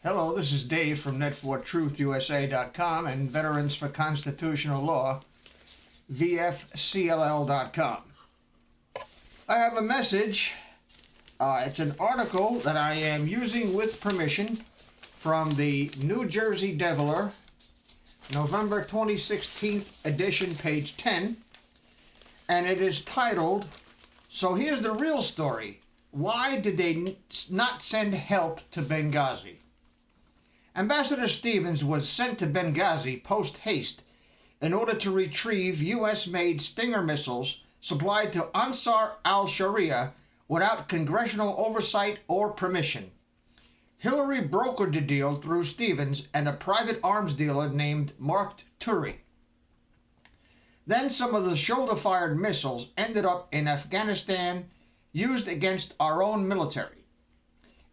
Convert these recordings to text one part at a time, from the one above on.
Hello, this is Dave from net4truthusa.com and Veterans for Constitutional Law, VFCLL.com. I have a message. It's an article that I am using with permission from the New Jersey Deviler, November 2016 edition, page 10, and it is titled, "So Here's the Real Story. Why did they not send help to Benghazi?" Ambassador Stevens was sent to Benghazi post-haste in order to retrieve U.S.-made Stinger missiles supplied to Ansar al-Sharia without congressional oversight or permission. Hillary brokered the deal through Stevens and a private arms dealer named Mark Turi. Then some of the shoulder-fired missiles ended up in Afghanistan, used against our own military.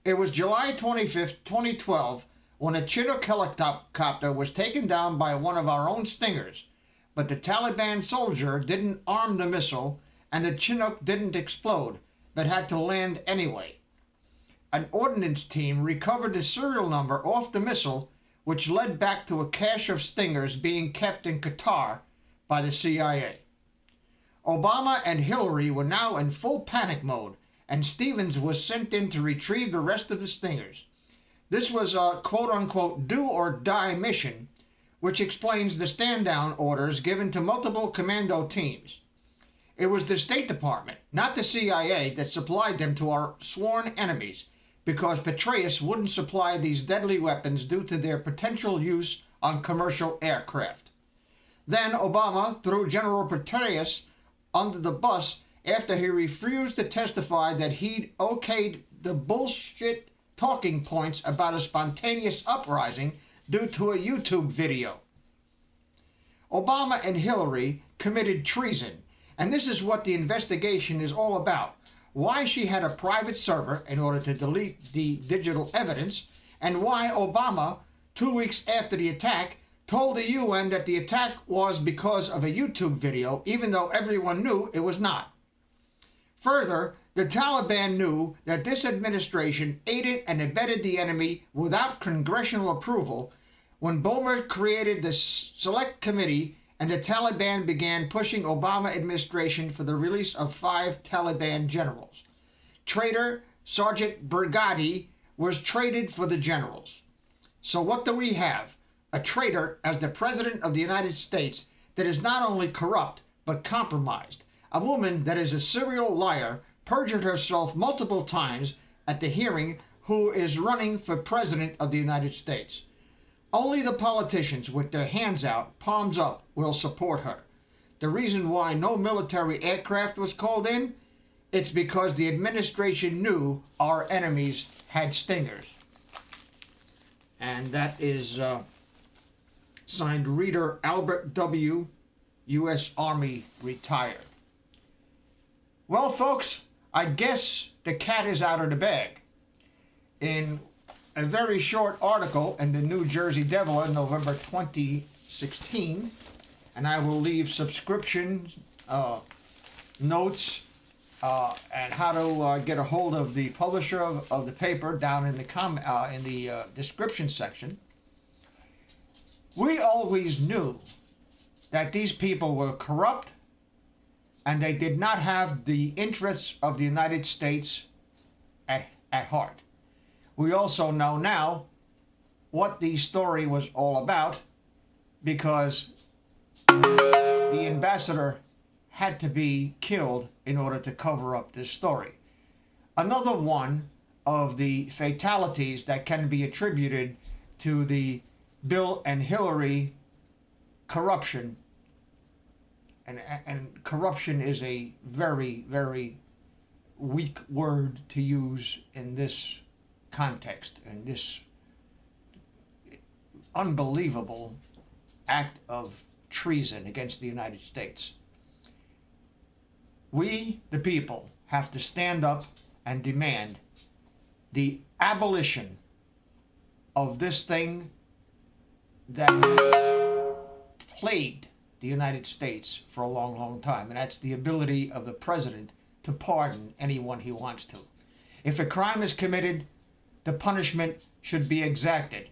It was July 25, 2012, when a Chinook helicopter was taken down by one of our own Stingers, but the Taliban soldier didn't arm the missile and the Chinook didn't explode, but had to land anyway. An ordnance team recovered the serial number off the missile, which led back to a cache of Stingers being kept in Qatar by the CIA. Obama and Hillary were now in full panic mode, and Stevens was sent in to retrieve the rest of the Stingers. This was a quote-unquote do-or-die mission, which explains the stand-down orders given to multiple commando teams. It was the State Department, not the CIA, that supplied them to our sworn enemies, because Patriot wouldn't supply these deadly weapons due to their potential use on commercial aircraft. Then Obama threw General Patriot under the bus after he refused to testify that he'd okayed the bullshit talking points about a spontaneous uprising due to a YouTube video. Obama and Hillary committed treason, and this is what the investigation is all about. Why she had a private server in order to delete the digital evidence, and why Obama, 2 weeks after the attack, told the UN that the attack was because of a YouTube video, even though everyone knew it was not. Further, the Taliban knew that this administration aided and abetted the enemy without congressional approval when Bomer created the Select Committee and the Taliban began pushing Obama administration for the release of 5 Taliban generals. Traitor Sergeant Brigadi was traded for the generals. So what do we have? A traitor as the President of the United States that is not only corrupt but compromised. A woman that is a serial liar, perjured herself multiple times at the hearing, who is running for President of the United States. Only the politicians with their hands out, palms up, will support her. The reason why no military aircraft was called in? It's because the administration knew our enemies had Stingers. And that is signed Reader Albert W., U.S. Army, retired. Well, folks, I guess the cat is out of the bag. In a very short article in the New Jersey Deviler, November 2016, and I will leave subscription notes and how to get a hold of the publisher of the paper down in the description section. We always knew that these people were corrupt and they did not have the interests of the United States at heart. We also know now what the story was all about, because the ambassador had to be killed in order to cover up this story. Another one of the fatalities that can be attributed to the Bill and Hillary corruption. And corruption is a very, very weak word to use in this context, and this unbelievable act of treason against the United States. We, the people, have to stand up and demand the abolition of this thing that plagued the United States for a long, long time, and that's the ability of the president to pardon anyone he wants to. If a crime is committed, the punishment should be exacted.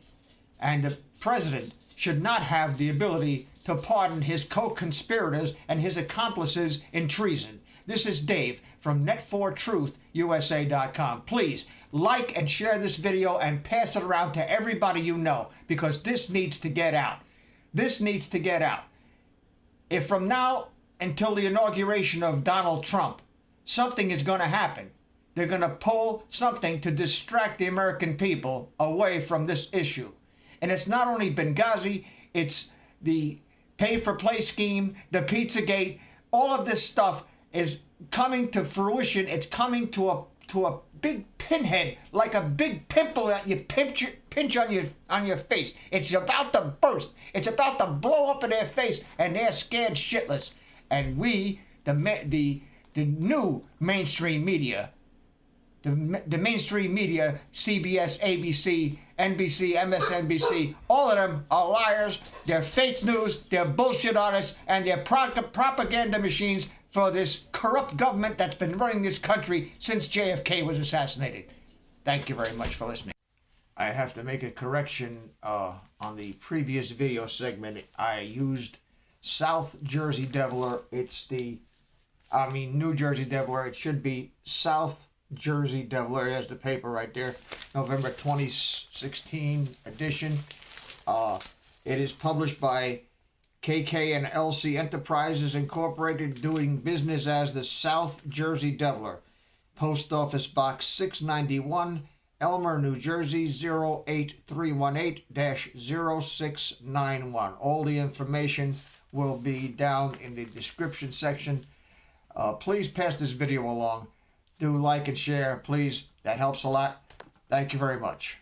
And the president should not have the ability to pardon his co-conspirators and his accomplices in treason. This is Dave from Net4TruthUSA.com. Please like and share this video and pass it around to everybody you know, because this needs to get out. This needs to get out. If from now until the inauguration of Donald Trump, something is going to happen, they're going to pull something to distract the American people away from this issue. And it's not only Benghazi, it's the pay-for-play scheme, the Pizzagate. All of this stuff is coming to fruition. It's coming to a big pinhead, like a big pimple that you pinch on your face. It's about to burst. It's about to blow up in their face, and they're scared shitless. And we, the new mainstream media, the mainstream media, CBS, ABC, NBC, MSNBC, all of them are liars. They're fake news, they're bullshit artists, and they're propaganda machines for this corrupt government that's been running this country since JFK was assassinated. Thank you very much for listening. I have to make a correction on the previous video segment. I used South Jersey Deviler. It's New Jersey Deviler. It should be South Jersey Deviler. There's the paper right there. November 2016 edition. It is published by KK and LC Enterprises Incorporated, doing business as the South Jersey Deviler. Post Office Box 691, Elmer, New Jersey 08318-0691. All the information will be down in the description section. Please pass this video along. Do like and share, please. That helps a lot. Thank you very much.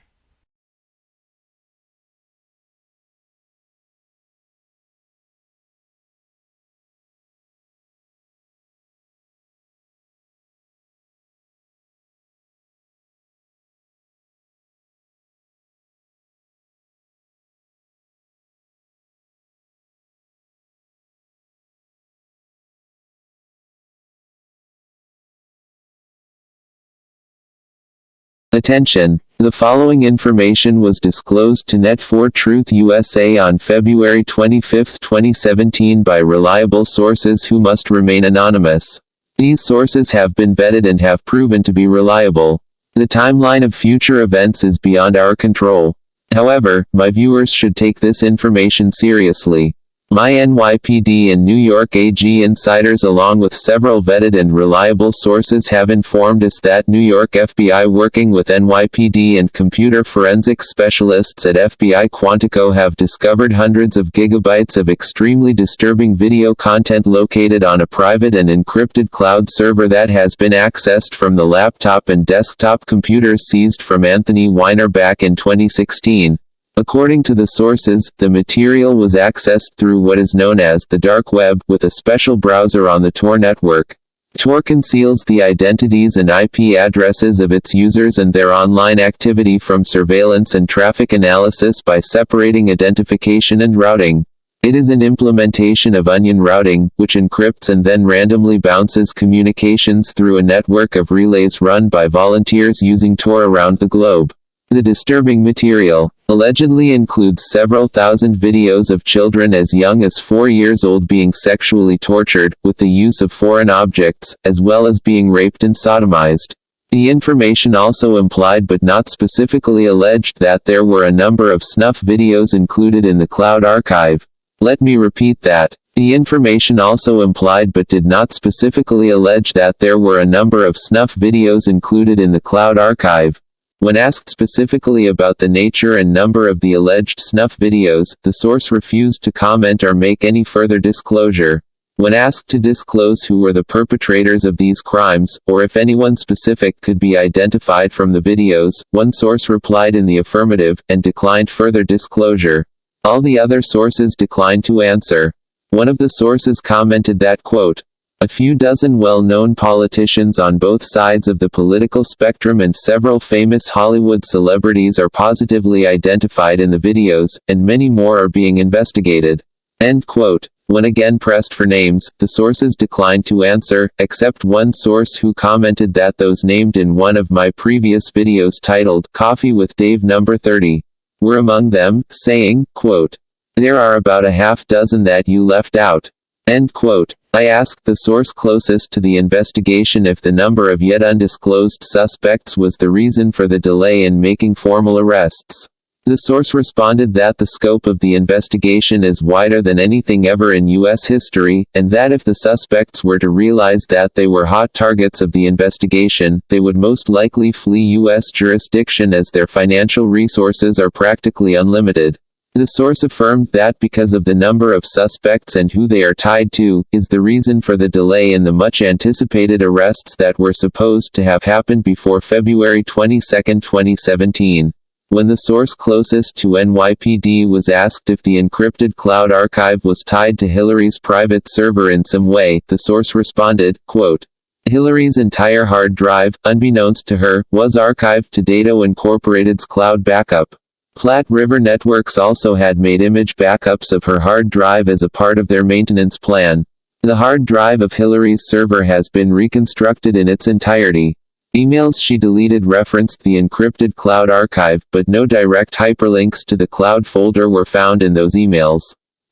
Attention! The following information was disclosed to Net4Truth USA on February 25, 2017 by reliable sources who must remain anonymous. These sources have been vetted and have proven to be reliable. The timeline of future events is beyond our control. However, my viewers should take this information seriously. My NYPD and New York AG insiders, along with several vetted and reliable sources, have informed us that New York FBI, working with NYPD and computer forensics specialists at FBI Quantico, have discovered hundreds of gigabytes of extremely disturbing video content located on a private and encrypted cloud server that has been accessed from the laptop and desktop computers seized from Anthony Weiner back in 2016. According to the sources, the material was accessed through what is known as the dark web, with a special browser on the Tor network. Tor conceals the identities and IP addresses of its users and their online activity from surveillance and traffic analysis by separating identification and routing. It is an implementation of onion routing, which encrypts and then randomly bounces communications through a network of relays run by volunteers using Tor around the globe. The disturbing material allegedly includes several thousand videos of children as young as 4 years old being sexually tortured, with the use of foreign objects, as well as being raped and sodomized. The information also implied but not specifically alleged that there were a number of snuff videos included in the cloud archive. Let me repeat that. The information also implied but did not specifically allege that there were a number of snuff videos included in the cloud archive. When asked specifically about the nature and number of the alleged snuff videos, the source refused to comment or make any further disclosure. When asked to disclose who were the perpetrators of these crimes, or if anyone specific could be identified from the videos, one source replied in the affirmative, and declined further disclosure. All the other sources declined to answer. One of the sources commented that, quote, "A few dozen well-known politicians on both sides of the political spectrum and several famous Hollywood celebrities are positively identified in the videos, and many more are being investigated." End quote. When again pressed for names, the sources declined to answer, except one source who commented that those named in one of my previous videos titled Coffee with Dave number 30 were among them, saying, quote, "There are about a half dozen that you left out." End quote. I asked the source closest to the investigation if the number of yet undisclosed suspects was the reason for the delay in making formal arrests. The source responded that the scope of the investigation is wider than anything ever in U.S. history, and that if the suspects were to realize that they were hot targets of the investigation, they would most likely flee U.S. jurisdiction as their financial resources are practically unlimited. The source affirmed that because of the number of suspects and who they are tied to, is the reason for the delay in the much-anticipated arrests that were supposed to have happened before February 22, 2017. When the source closest to NYPD was asked if the encrypted cloud archive was tied to Hillary's private server in some way, the source responded, quote, "Hillary's entire hard drive, unbeknownst to her, was archived to Dado Incorporated's cloud backup. Platte River Networks also had made image backups of her hard drive as a part of their maintenance plan. The hard drive of Hillary's server has been reconstructed in its entirety. Emails she deleted referenced the encrypted cloud archive, but no direct hyperlinks to the cloud folder were found in those emails."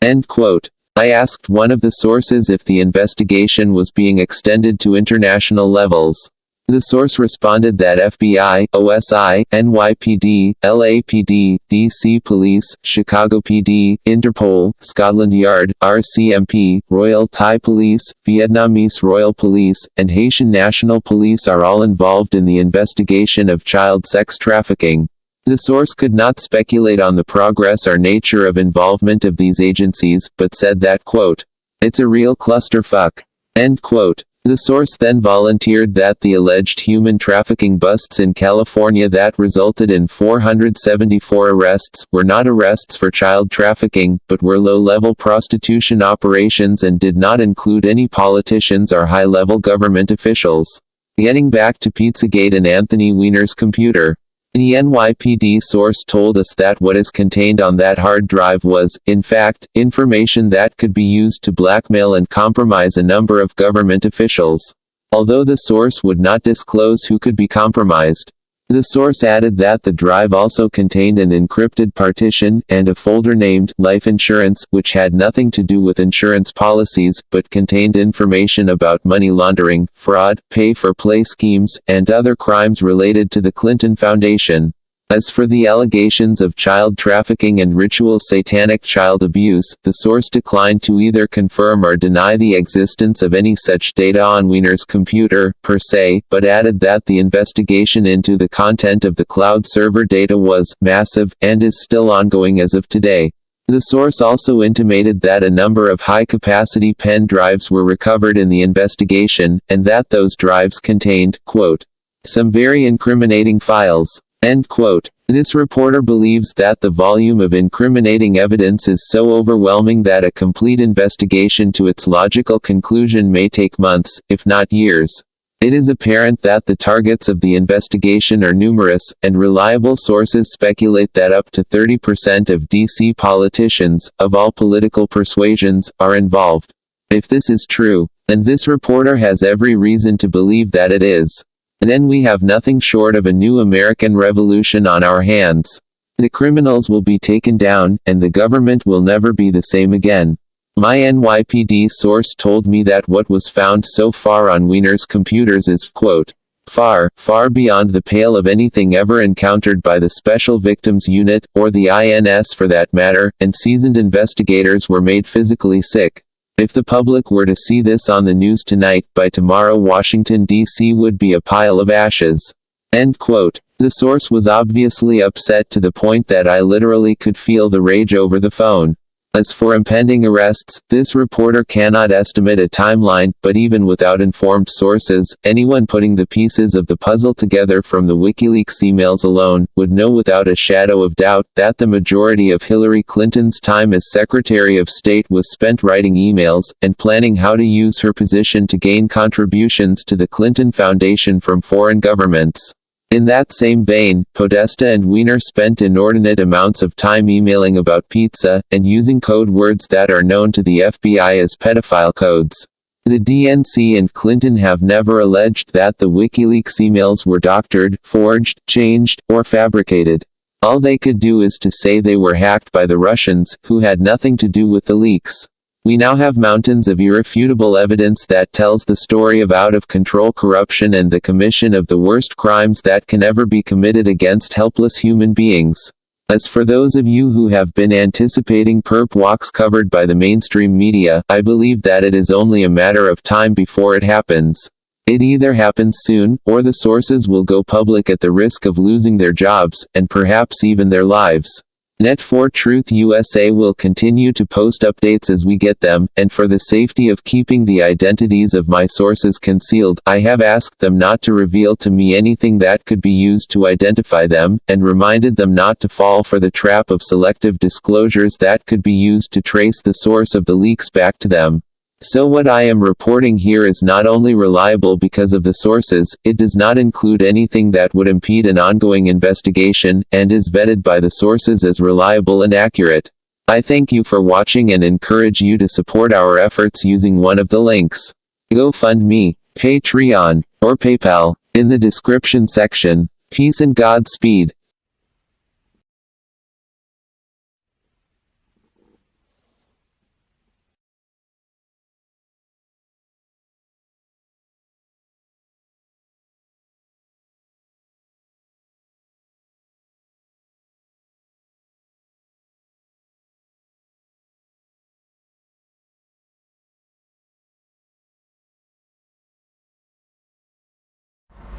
End quote. I asked one of the sources if the investigation was being extended to international levels. The source responded that FBI, OSI, NYPD, LAPD, DC Police, Chicago PD, Interpol, Scotland Yard, RCMP, Royal Thai Police, Vietnamese Royal Police, and Haitian National Police are all involved in the investigation of child sex trafficking. The source could not speculate on the progress or nature of involvement of these agencies, but said that, quote, "It's a real clusterfuck." End quote. The source then volunteered that the alleged human trafficking busts in California that resulted in 474 arrests were not arrests for child trafficking, but were low-level prostitution operations and did not include any politicians or high-level government officials. Getting back to Pizzagate and Anthony Weiner's computer. The NYPD source told us that what is contained on that hard drive was, in fact, information that could be used to blackmail and compromise a number of government officials. Although the source would not disclose who could be compromised. The source added that the drive also contained an encrypted partition, and a folder named Life Insurance, which had nothing to do with insurance policies, but contained information about money laundering, fraud, pay-for-play schemes, and other crimes related to the Clinton Foundation. As for the allegations of child trafficking and ritual satanic child abuse, the source declined to either confirm or deny the existence of any such data on Weiner's computer, per se, but added that the investigation into the content of the cloud server data was massive, and is still ongoing as of today. The source also intimated that a number of high-capacity pen drives were recovered in the investigation, and that those drives contained, quote, "some very incriminating files." End quote. This reporter believes that the volume of incriminating evidence is so overwhelming that a complete investigation to its logical conclusion may take months, if not years. It is apparent that the targets of the investigation are numerous, and reliable sources speculate that up to 30% of DC politicians, of all political persuasions, are involved. If this is true, and this reporter has every reason to believe that it is, then we have nothing short of a new American Revolution on our hands. The criminals will be taken down, and the government will never be the same again. My NYPD source told me that what was found so far on Weiner's computers is, quote, far, far beyond the pale of anything ever encountered by the Special Victims Unit, or the INS for that matter, and seasoned investigators were made physically sick. If the public were to see this on the news tonight, by tomorrow Washington, D.C. would be a pile of ashes. End quote. The source was obviously upset to the point that I literally could feel the rage over the phone. As for impending arrests, this reporter cannot estimate a timeline, but even without informed sources, anyone putting the pieces of the puzzle together from the WikiLeaks emails alone, would know without a shadow of doubt that the majority of Hillary Clinton's time as Secretary of State was spent writing emails, and planning how to use her position to gain contributions to the Clinton Foundation from foreign governments. In that same vein, Podesta and Wiener spent inordinate amounts of time emailing about pizza, and using code words that are known to the FBI as pedophile codes. The DNC and Clinton have never alleged that the WikiLeaks emails were doctored, forged, changed, or fabricated. All they could do is to say they were hacked by the Russians, who had nothing to do with the leaks. We now have mountains of irrefutable evidence that tells the story of out-of-control corruption and the commission of the worst crimes that can ever be committed against helpless human beings. As for those of you who have been anticipating perp walks covered by the mainstream media, I believe that it is only a matter of time before it happens. It either happens soon, or the sources will go public at the risk of losing their jobs, and perhaps even their lives. Net4Truth USA will continue to post updates as we get them, and for the safety of keeping the identities of my sources concealed, I have asked them not to reveal to me anything that could be used to identify them, and reminded them not to fall for the trap of selective disclosures that could be used to trace the source of the leaks back to them. So what I am reporting here is not only reliable because of the sources, it does not include anything that would impede an ongoing investigation, and is vetted by the sources as reliable and accurate. I thank you for watching and encourage you to support our efforts using one of the links. GoFundMe, Patreon, or PayPal, in the description section. Peace and Godspeed.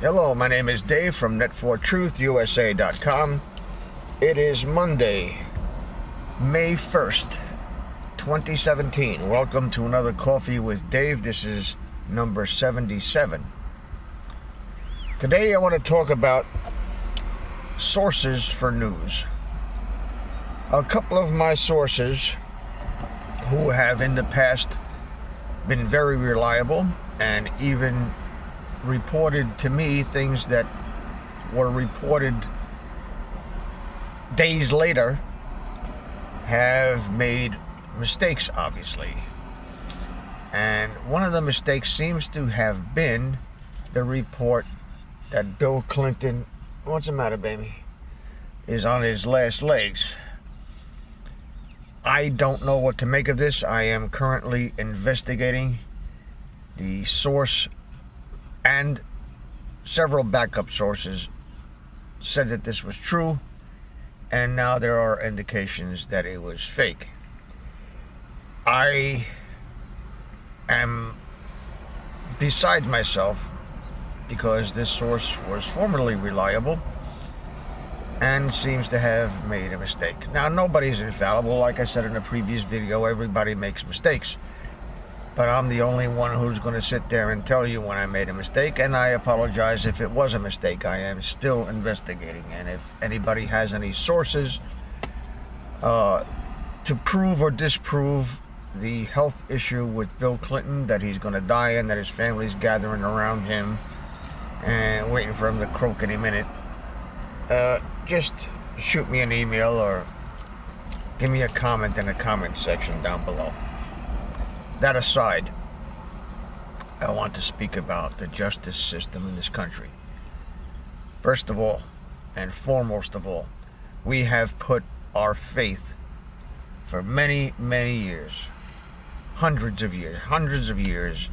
Hello, my name is Dave from Net4TruthUSA.com. It is Monday, May 1st, 2017. Welcome to another Coffee with Dave. This is number 77. Today I want to talk about sources for news. A couple of my sources who have in the past been very reliable and even reported to me things that were reported days later have made mistakes, obviously. And one of the mistakes seems to have been the report that Bill Clinton, what's the matter, baby, is on his last legs. I don't know what to make of this. I am currently investigating the source, and several backup sources said that this was true, and now there are indications that it was fake. I am beside myself because this source was formerly reliable and seems to have made a mistake. Now, nobody's infallible. Like I said in a previous video, everybody makes mistakes. But I'm the only one who's going to sit there and tell you when I made a mistake, and I apologize if it was a mistake. I am still investigating, and if anybody has any sources to prove or disprove the health issue with Bill Clinton, that he's going to die and that his family's gathering around him and waiting for him to croak any minute, just shoot me an email or give me a comment in the comment section down below. That aside, I want to speak about the justice system in this country. First of all, and foremost of all, we have put our faith for many, many years, hundreds of years,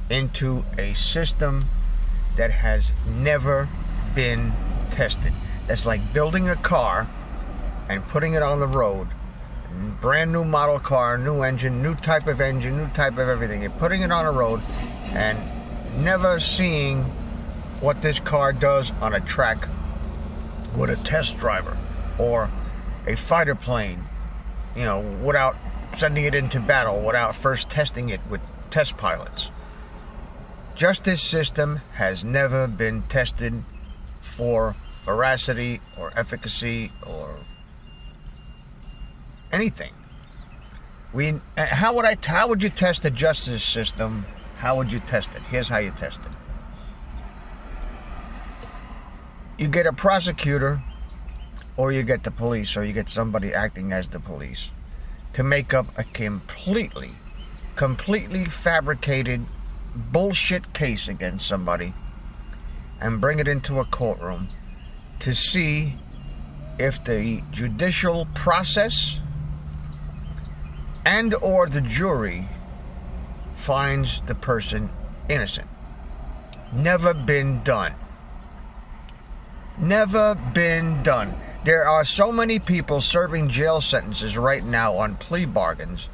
into a system that has never been tested. That's like building a car and putting it on the road. Brand new model car, new engine, new type of everything. You're putting it on a road and never seeing what this car does on a track with a test driver or a fighter plane, you know, without sending it into battle, without first testing it with test pilots. Justice system has never been tested for veracity or efficacy or anything. How would you test the justice system? How would you test it? Here's how you test it. you get a prosecutor, or you get the police, or you get somebody acting as the police to make up a completely fabricated bullshit case against somebody and bring it into a courtroom to see if the judicial process and or the jury finds the person innocent. Never been done. Never been done. There are so many people serving jail sentences right now on plea bargains,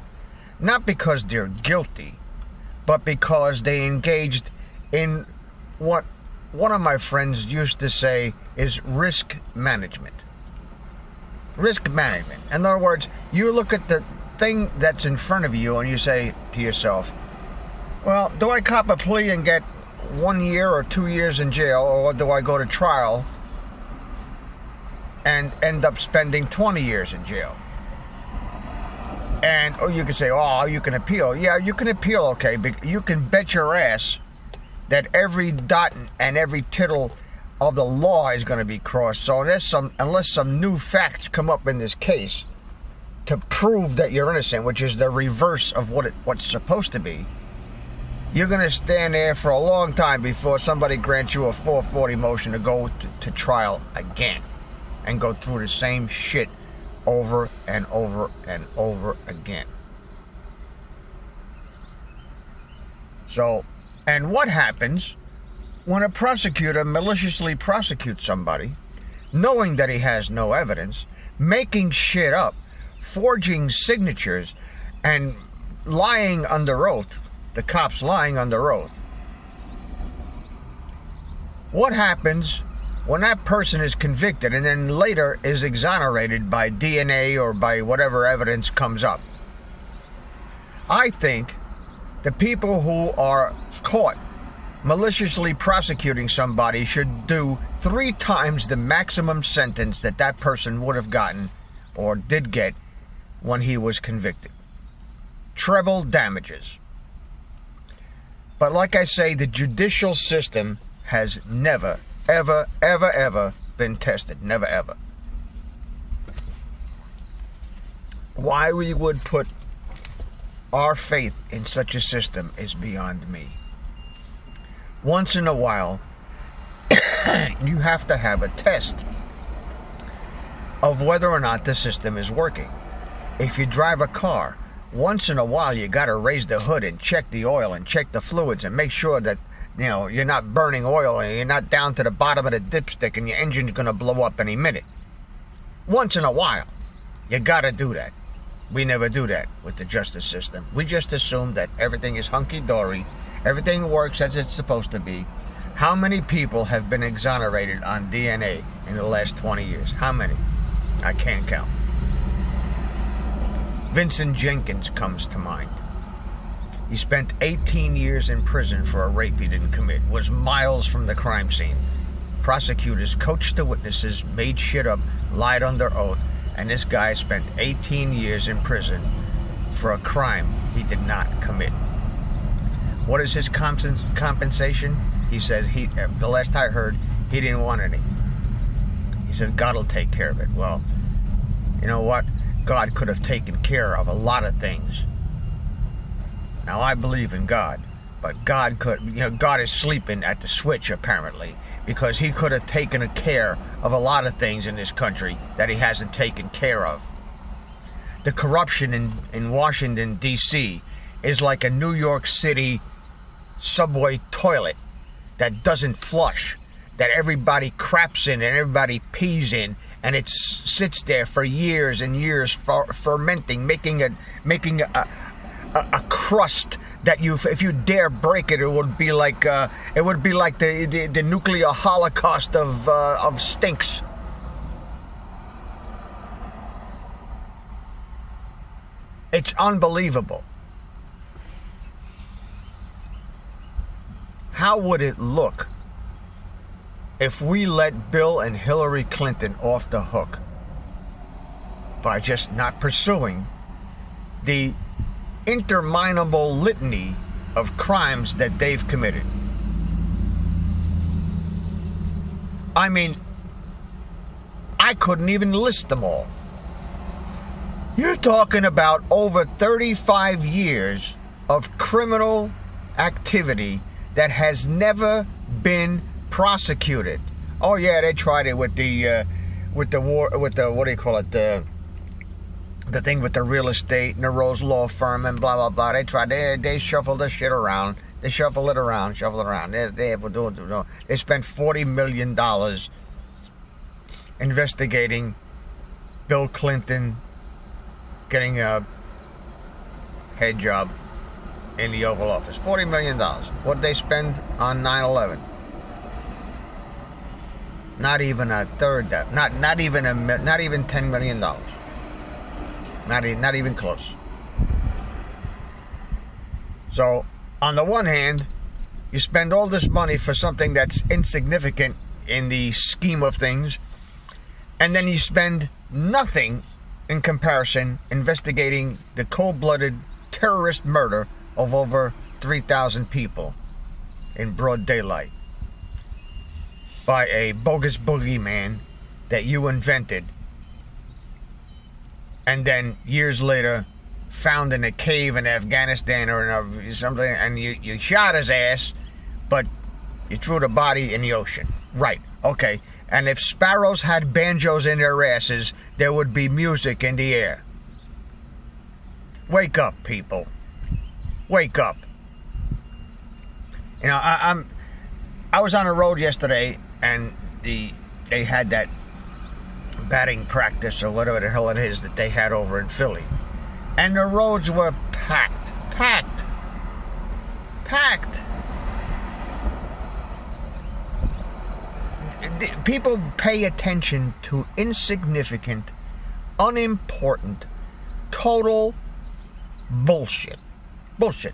not because they're guilty, but because they engaged in what one of my friends used to say is risk management. Risk management. In other words, you look at the thing that's in front of you and you say to yourself, well, do I cop a plea and get 1 year or 2 years in jail, or do I go to trial and end up spending 20 years in jail? And, or you can say, oh, you can appeal. Yeah, you can appeal, okay, but you can bet your ass that every dot and every tittle of the law is going to be crossed. So unless some new facts come up in this case to prove that you're innocent, which is the reverse of what's supposed to be, you're going to stand there for a long time before somebody grants you a 440 motion to go to trial again and go through the same shit over and over and over again. So, and what happens when a prosecutor maliciously prosecutes somebody, knowing that he has no evidence, making shit up, forging signatures, and lying under oath, the cops lying under oath? What happens when that person is convicted and then later is exonerated by DNA or by whatever evidence comes up? I think the people who are caught maliciously prosecuting somebody should do 3 times the maximum sentence that person would have gotten or did get when he was convicted. Treble damages. But like I say, the judicial system has never, ever, ever, ever been tested. Never, ever. Why we would put our faith in such a system is beyond me. Once in a while, you have to have a test of whether or not the system is working. If you drive a car, once in a while you got to raise the hood and check the oil and check the fluids and make sure that, you know, you're not burning oil and you're not down to the bottom of the dipstick and your engine's going to blow up any minute. Once in a while, you got to do that. We never do that with the justice system. We just assume that everything is hunky-dory, everything works as it's supposed to be. How many people have been exonerated on DNA in the last 20 years? How many? I can't count. Vincent Jenkins comes to mind. He spent 18 years in prison for a rape he didn't commit, was miles from the crime scene. Prosecutors coached the witnesses, made shit up, lied under oath, and this guy spent 18 years in prison for a crime he did not commit. What is his compensation? He said, the last I heard, he didn't want any. He said, God will take care of it. Well, you know what? God could have taken care of a lot of things. Now, I believe in God, but God is sleeping at the switch, apparently, because he could have taken care of a lot of things in this country that he hasn't taken care of. The corruption in Washington, D.C. is like a New York City subway toilet that doesn't flush, that everybody craps in and everybody pees in, and it sits there for years and years, fermenting, making a crust that if you dare break it, it would be like the nuclear holocaust of stinks. It's unbelievable. How would it look if we let Bill and Hillary Clinton off the hook by just not pursuing the interminable litany of crimes that they've committed? I mean, I couldn't even list them all. You're talking about over 35 years of criminal activity that has never been prosecuted. Oh yeah, they tried it with the what do you call it, the thing with the real estate and the Rose Law Firm and blah blah blah. They tried, they shuffled the shit around. They shuffle it around. They spent $40 million investigating Bill Clinton getting a head job in the Oval Office. $40 million. What did they spend on 9/11? Not even a third. Not even $10 million. Not even close. So, on the one hand, you spend all this money for something that's insignificant in the scheme of things, and then you spend nothing in comparison investigating the cold-blooded terrorist murder of over 3,000 people in broad daylight by a bogus boogeyman that you invented and then years later found in a cave in Afghanistan or something, and you shot his ass, but you threw the body in the ocean. Right, okay. And if sparrows had banjos in their asses, there would be music in the air. Wake up, people. Wake up. You know, I was on the road yesterday, and they had that batting practice or whatever the hell it is that they had over in Philly. And the roads were packed. People pay attention to insignificant, unimportant, total bullshit. Bullshit.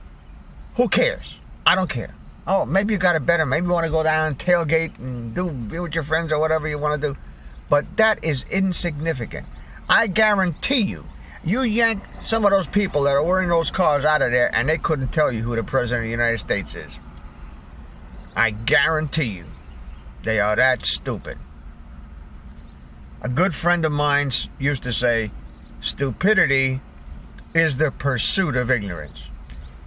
Who cares? I don't care. Oh, maybe you got it better. Maybe you want to go down and tailgate and be with your friends or whatever you want to do. But that is insignificant. I guarantee you, you yank some of those people that are wearing those cars out of there and they couldn't tell you who the President of the United States is. I guarantee you. They are that stupid. A good friend of mine used to say, stupidity is the pursuit of ignorance.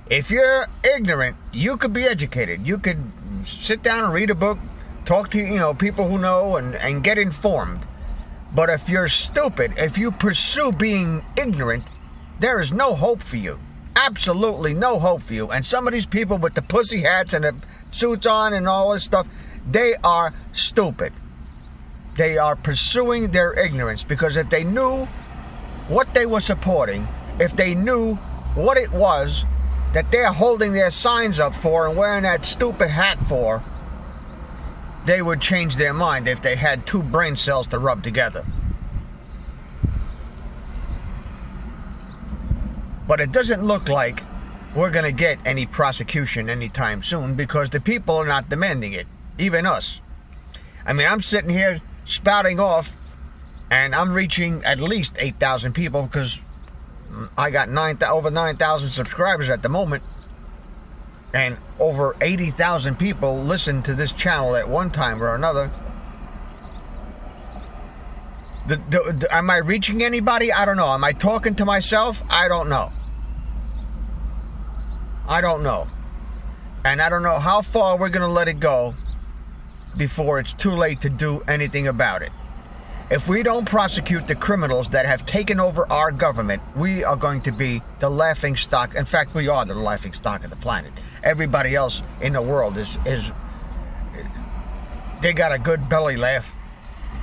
If you're ignorant, you could be educated. You could sit down and read a book, talk to people who know and get informed. But if you're stupid, if you pursue being ignorant, there is no hope for you. Absolutely no hope for you. And some of these people with the pussy hats and the suits on and all this stuff, they are stupid. They are pursuing their ignorance, because if they knew what they were supporting, if they knew what it was that they're holding their signs up for and wearing that stupid hat for, they would change their mind if they had two brain cells to rub together. But it doesn't look like we're going to get any prosecution anytime soon, because the people are not demanding it. Even us. I mean, I'm sitting here spouting off, and I'm reaching at least 8,000 people, because I got over 9,000 subscribers at the moment, and over 80,000 people listen to this channel at one time or another. Am I reaching anybody? I don't know. Am I talking to myself? I don't know. And I don't know how far we're going to let it go before it's too late to do anything about it. If we don't prosecute the criminals that have taken over our government, we are going to be the laughing stock. In fact, we are the laughing stock of the planet. Everybody else in the world is they got a good belly laugh,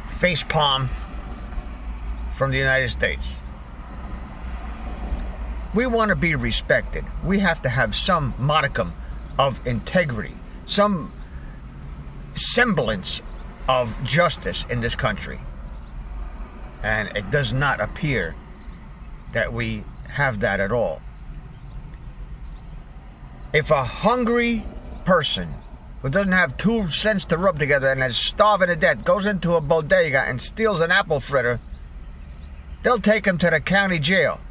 face palm from the United States. We want to be respected. We have to have some modicum of integrity, some semblance of justice in this country. And it does not appear that we have that at all. If a hungry person who doesn't have 2 cents to rub together and is starving to death goes into a bodega and steals an apple fritter, they'll take him to the county jail.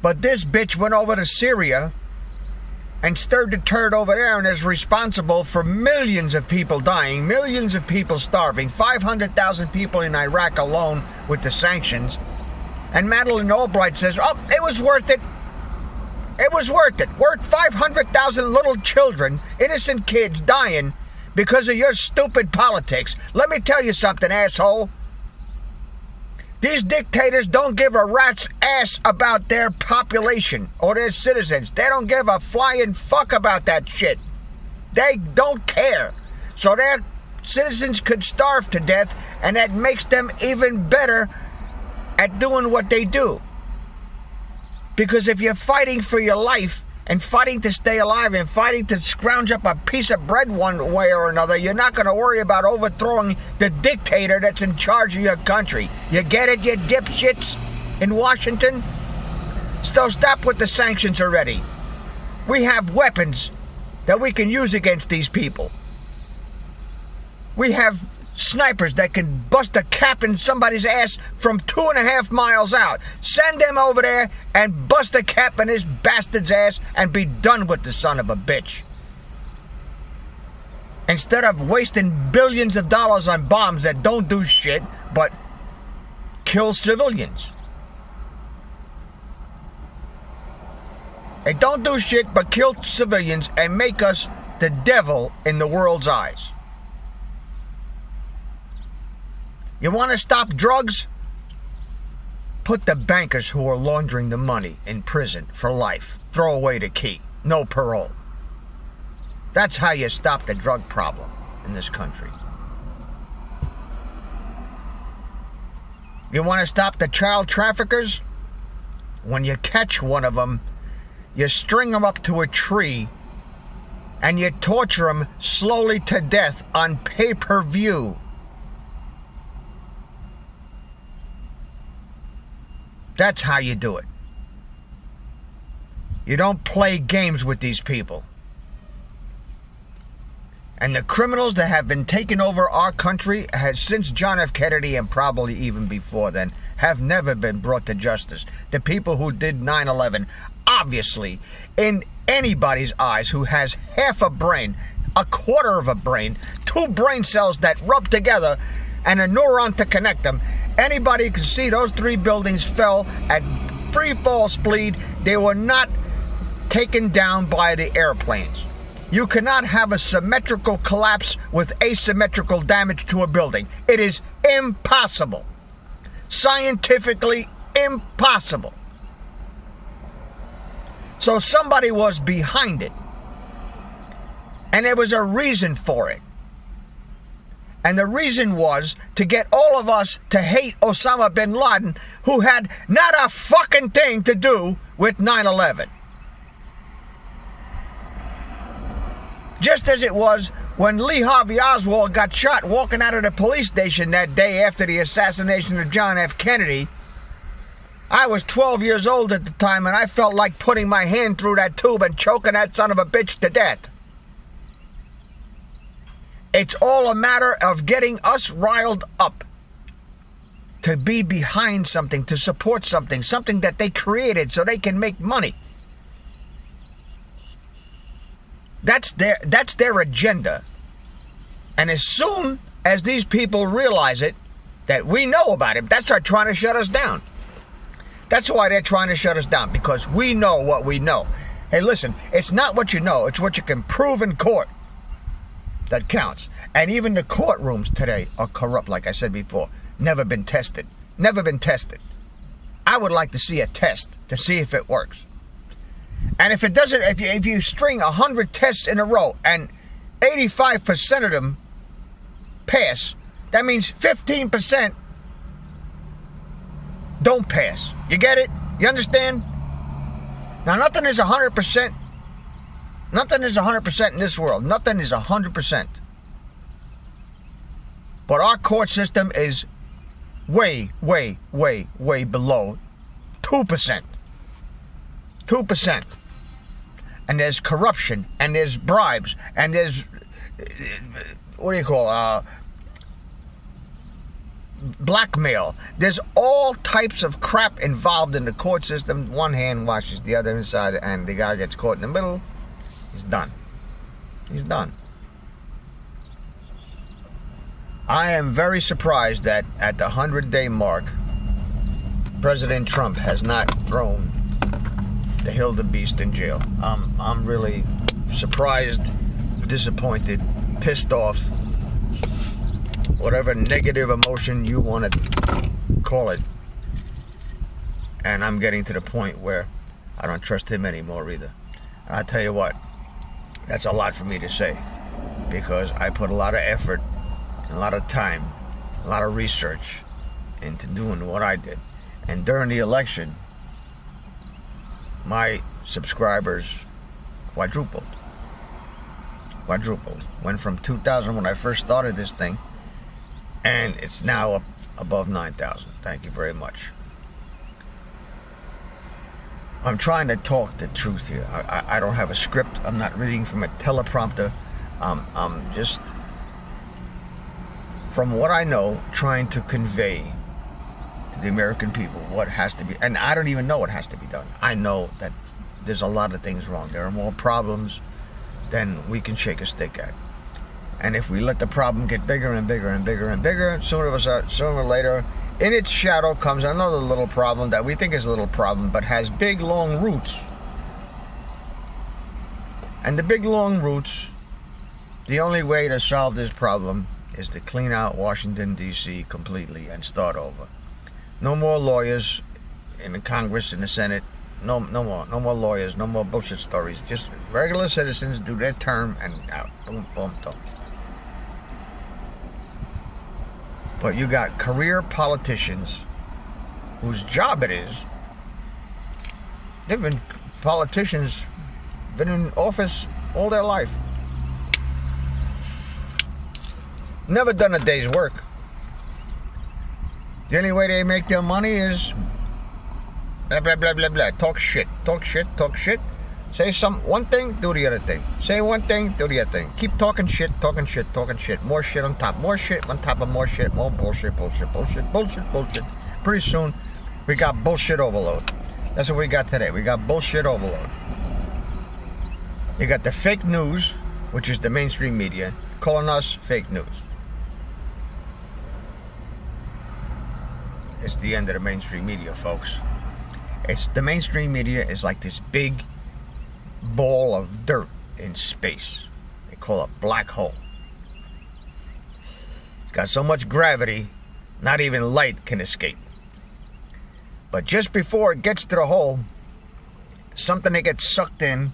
But this bitch went over to Syria and stirred the turd over there and is responsible for millions of people dying, millions of people starving, 500,000 people in Iraq alone with the sanctions. And Madeleine Albright says, oh, it was worth it. It was worth it. Worth 500,000 little children, innocent kids dying because of your stupid politics. Let me tell you something, asshole. These dictators don't give a rat's ass about their population or their citizens. They don't give a flying fuck about that shit. They don't care. So their citizens could starve to death, and that makes them even better at doing what they do. Because if you're fighting for your life and fighting to stay alive and fighting to scrounge up a piece of bread one way or another, you're not going to worry about overthrowing the dictator that's in charge of your country. You get it, you dipshits in Washington? So stop with the sanctions already. We have weapons that we can use against these people. We have snipers that can bust a cap in somebody's ass from 2.5 miles out. Send them over there and bust a cap in his bastard's ass and be done with the son of a bitch. Instead of wasting billions of dollars on bombs that don't do shit but kill civilians. They don't do shit but kill civilians and make us the devil in the world's eyes. You want to stop drugs? Put the bankers who are laundering the money in prison for life. Throw away the key. No parole. That's how you stop the drug problem in this country. You want to stop the child traffickers? When you catch one of them, you string them up to a tree and you torture them slowly to death on pay-per-view. That's how you do it. You don't play games with these people. And the criminals that have been taking over our country since John F. Kennedy and probably even before then have never been brought to justice. The people who did 9/11, obviously, in anybody's eyes who has half a brain, a quarter of a brain, 2 brain cells that rub together and a neuron to connect them, anybody can see those 3 buildings fell at free fall speed. They were not taken down by the airplanes. You cannot have a symmetrical collapse with asymmetrical damage to a building. It is impossible. Scientifically impossible. So somebody was behind it. And there was a reason for it. And the reason was to get all of us to hate Osama bin Laden, who had not a fucking thing to do with 9/11. Just as it was when Lee Harvey Oswald got shot walking out of the police station that day after the assassination of John F. Kennedy. I was 12 years old at the time, and I felt like putting my hand through that tube and choking that son of a bitch to death. It's all a matter of getting us riled up to be behind something, to support something, something that they created so they can make money. That's their agenda. And as soon as these people realize it, that we know about it, that's why they're trying to shut us down. That's why they're trying to shut us down, because we know what we know. Hey, listen, it's not what you know, it's what you can prove in court that counts. And even the courtrooms today are corrupt, like I said before. Never been tested. Never been tested. I would like to see a test to see if it works. And if it doesn't, if you string 100 tests in a row and 85% of them pass, that means 15% don't pass. You get it? You understand? Now, nothing is 100%. Nothing is 100% in this world. Nothing is 100%. But our court system is way, way, way, way below 2%. 2%. And there's corruption, and there's bribes, and there's, what do you call, blackmail. There's all types of crap involved in the court system. One hand washes the other inside, and the guy gets caught in the middle. He's done. He's done. I am very surprised that at the 100-day mark, President Trump has not thrown the Hildebeest in jail. I'm really surprised, disappointed, pissed off, whatever negative emotion you want to call it. And I'm getting to the point where I don't trust him anymore either. And I tell you what, that's a lot for me to say, because I put a lot of effort, a lot of time, a lot of research into doing what I did. And during the election, my subscribers quadrupled. Went from 2,000 when I first started this thing, and it's now up above 9,000. Thank you very much. I'm trying to talk the truth here. I don't have a script. I'm not reading from a teleprompter. I'm just, from what I know, trying to convey to the American people what has to be, and I don't even know what has to be done. I know that there's a lot of things wrong. There are more problems than we can shake a stick at. And if we let the problem get bigger and bigger and bigger and bigger, sooner or later, in its shadow comes another little problem that we think is a little problem, but has big, long roots. And the big, long roots, the only way to solve this problem is to clean out Washington, D.C. completely and start over. No more lawyers in the Congress, in the Senate. No more lawyers, no more bullshit stories. Just regular citizens do their term and out. Boom, boom, boom. But you got career politicians whose job it is. They've been politicians, been in office all their life. Never done a day's work. The only way they make their money is blah, blah, blah, blah, blah. Talk shit. Say one thing, do the other thing. Say one thing, do the other thing. Keep talking shit. More shit on top. More shit on top of more shit. More bullshit. Pretty soon, we got bullshit overload. That's what we got today. We got bullshit overload. You got the fake news, which is the mainstream media, calling us fake news. It's the end of the mainstream media, folks. The mainstream media is like this big ball of dirt in space. They call it a black hole. It's got so much gravity, not even light can escape. But just before it gets to the hole, something that gets sucked in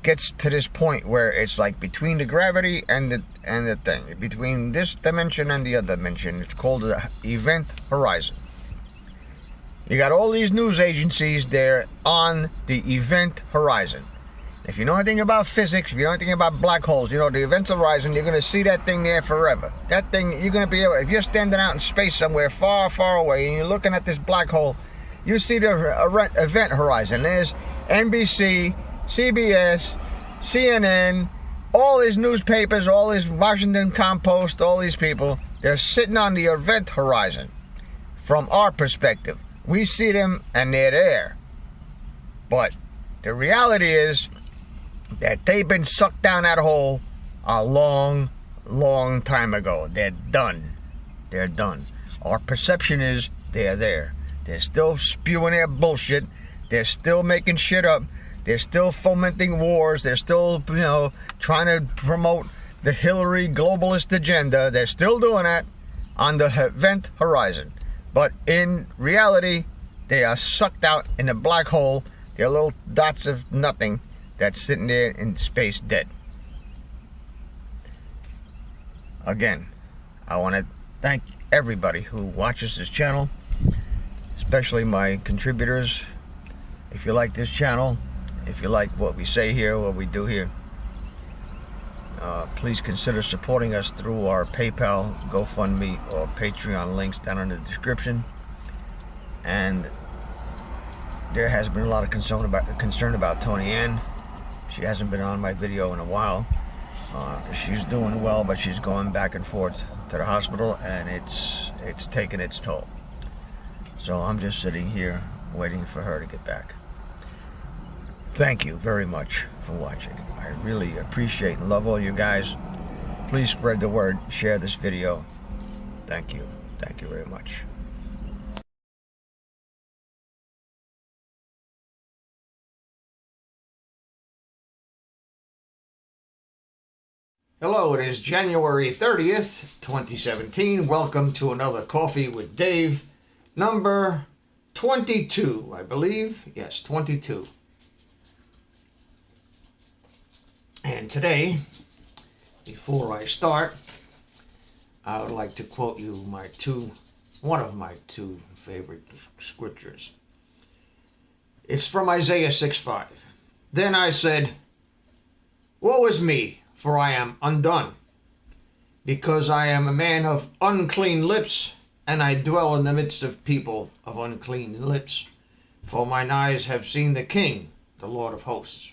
gets to this point where it's like between the gravity and the thing, between this dimension and the other dimension. It's called the event horizon. You got all these news agencies there on the event horizon. If you know anything about physics, if you know anything about black holes, you know the event horizon, you're going to see that thing there forever. That thing, you're going to be able, if you're standing out in space somewhere far, far away and you're looking at this black hole, you see the event horizon. There's NBC, CBS, CNN, all these newspapers, all these Washington Compost, all these people, they're sitting on the event horizon. From our perspective, we see them and they're there. But the reality is that they've been sucked down that hole a long, long time ago. They're done. They're done. Our perception is they're there. They're still spewing their bullshit. They're still making shit up. They're still fomenting wars. They're still, trying to promote the Hillary globalist agenda. They're still doing that on the event horizon. But in reality, they are sucked out in a black hole. They're little dots of nothing that's sitting there in space dead. Again, I want to thank everybody who watches this channel, especially my contributors. If you like this channel, if you like what we say here, what we do here, please consider supporting us through our PayPal, GoFundMe, or Patreon links down in the description. And there has been a lot of concern about Tony Ann. She hasn't been on my video in a while. She's doing well, but she's going back and forth to the hospital, and it's taking its toll. So I'm just sitting here waiting for her to get back. thank you very much for watching. I really appreciate and love all you guys. Please spread the word, share this video. Thank you. Thank you very much. Hello, it is January 30th, 2017. Welcome to another Coffee with Dave, number 22, I believe. Yes, 22. And today, before I start, I would like to quote you one of my two favorite scriptures. It's from Isaiah 6:5. Then I said, "Woe is me, for I am undone, because I am a man of unclean lips, and I dwell in the midst of people of unclean lips. For mine eyes have seen the King, the Lord of hosts."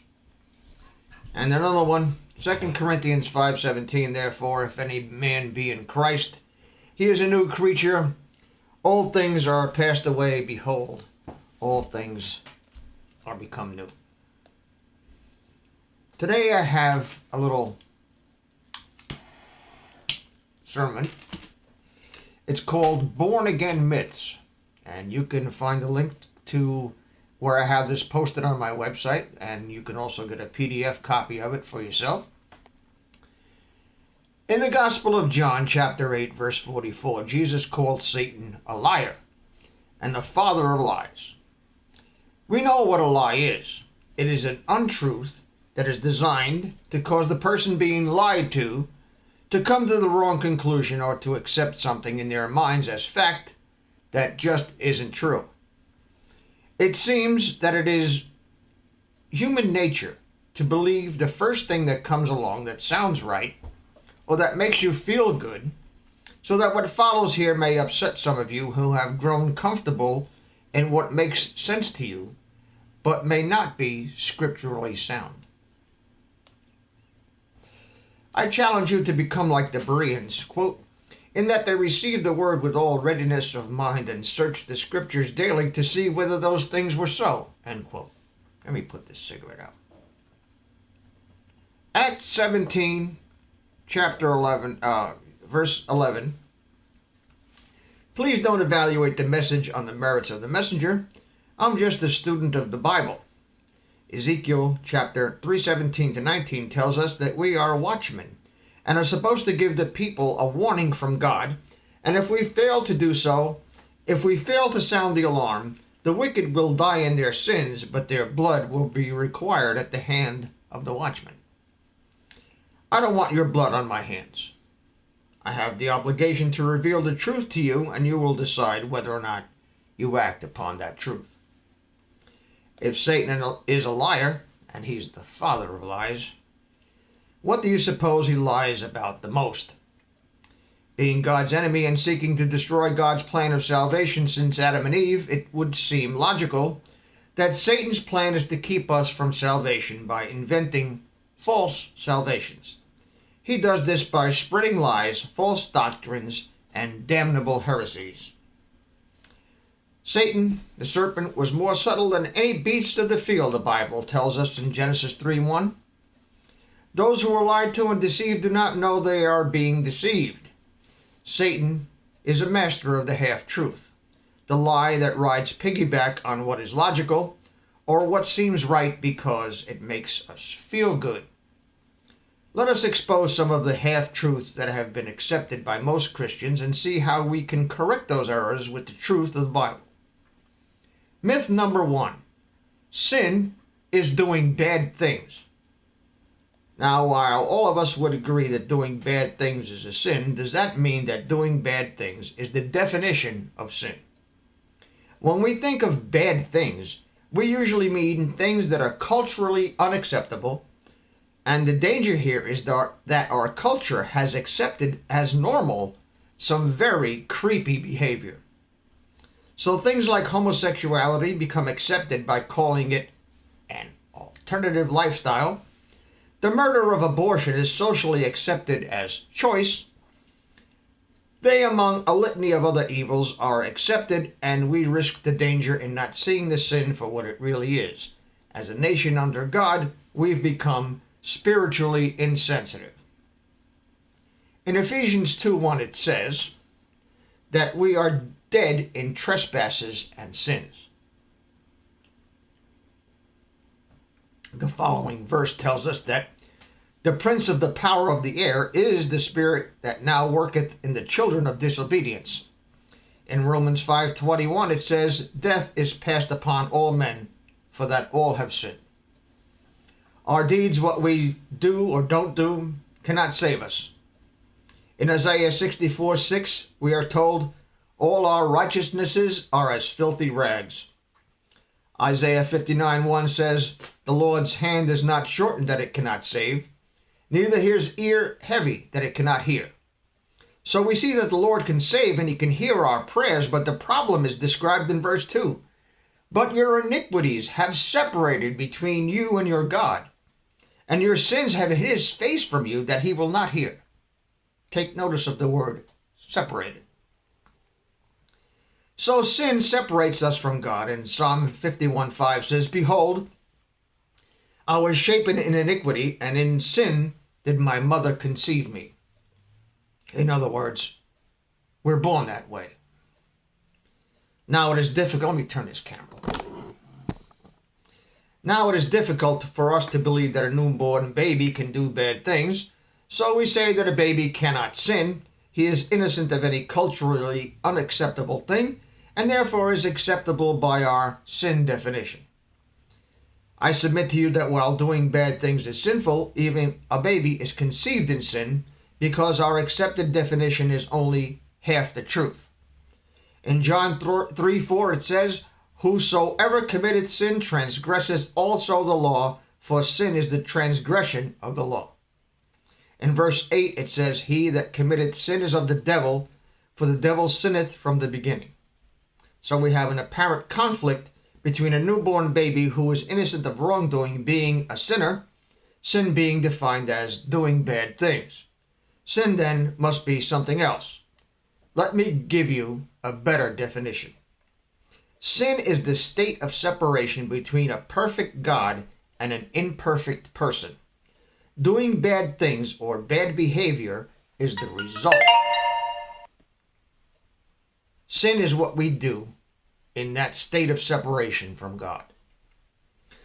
And another one, 2 Corinthians 5:17, therefore, if any man be in Christ, he is a new creature. Old things are passed away. Behold, all things are become new. Today I have a little sermon. It's called Born Again Myths, and you can find a link to where I have this posted on my website, and you can also get a PDF copy of it for yourself. In the Gospel of John, chapter 8, verse 44, Jesus called Satan a liar and the father of lies. We know what a lie is. It is an untruth that is designed to cause the person being lied to come to the wrong conclusion or to accept something in their minds as fact that just isn't true. It seems that it is human nature to believe the first thing that comes along that sounds right or that makes you feel good, so that what follows here may upset some of you who have grown comfortable in what makes sense to you, but may not be scripturally sound. I challenge you to become like the Bereans, quote, in that they received the word with all readiness of mind and searched the scriptures daily to see whether those things were so, end quote. Let me put this cigarette out. Acts 17, chapter 11, verse 11. Please don't evaluate the message on the merits of the messenger. I'm just a student of the Bible. Ezekiel chapter 3:17-19 tells us that we are watchmen and are supposed to give the people a warning from God, and if we fail to do so, if we fail to sound the alarm, the wicked will die in their sins, but their blood will be required at the hand of the watchman. I don't want your blood on my hands. I have the obligation to reveal the truth to you, and you will decide whether or not you act upon that truth. If Satan is a liar, and he's the father of lies, what do you suppose he lies about the most? Being God's enemy and seeking to destroy God's plan of salvation since Adam and Eve, it would seem logical that Satan's plan is to keep us from salvation by inventing false salvations. He does this by spreading lies, false doctrines, and damnable heresies. Satan, the serpent, was more subtle than any beast of the field, the Bible tells us in Genesis 3:1. Those who are lied to and deceived do not know they are being deceived. Satan is a master of the half-truth, the lie that rides piggyback on what is logical or what seems right because it makes us feel good. Let us expose some of the half-truths that have been accepted by most Christians and see how we can correct those errors with the truth of the Bible. Myth number 1. Sin is doing bad things. Now, while all of us would agree that doing bad things is a sin, does that mean that doing bad things is the definition of sin? When we think of bad things, we usually mean things that are culturally unacceptable, and the danger here is that our culture has accepted as normal some very creepy behavior. So things like homosexuality become accepted by calling it an alternative lifestyle. The murder of abortion is socially accepted as choice. They, among a litany of other evils, are accepted, and we risk the danger in not seeing the sin for what it really is, As a nation under God, we've become spiritually insensitive. In Ephesians 2:1 it says that we are dead in trespasses and sins. The following verse tells us that the prince of the power of the air is the spirit that now worketh in the children of disobedience. In Romans 5:21 it says, death is passed upon all men, for that all have sinned. Our deeds, what we do or don't do, cannot save us. In Isaiah 64:6 we are told, all our righteousnesses are as filthy rags. Isaiah 59:1 says, the Lord's hand is not shortened that it cannot save, neither his ear heavy that it cannot hear. So we see that the Lord can save and he can hear our prayers, but the problem is described in verse 2. But your iniquities have separated between you and your God, and your sins have hid his face from you that he will not hear. Take notice of the word separated. So sin separates us from God, and Psalm 51:5 says, behold, I was shapen in iniquity, and in sin did my mother conceive me. In other words, we're born that way. Now it is difficult. Let me turn this camera. Now it is difficult for us to believe that a newborn baby can do bad things, so we say that a baby cannot sin. He is innocent of any culturally unacceptable thing, and therefore is acceptable by our sin definition. I submit to you that while doing bad things is sinful, even a baby is conceived in sin, because our accepted definition is only half the truth. In John 3:4 it says, whosoever committeth sin transgresseth also the law, for sin is the transgression of the law. In verse 8 it says, he that committeth sin is of the devil, for the devil sinneth from the beginning. So we have an apparent conflict between a newborn baby who is innocent of wrongdoing being a sinner, sin being defined as doing bad things. Sin then must be something else. Let me give you a better definition. Sin is the state of separation between a perfect God and an imperfect person. Doing bad things or bad behavior is the result. Sin is what we do in that state of separation from God.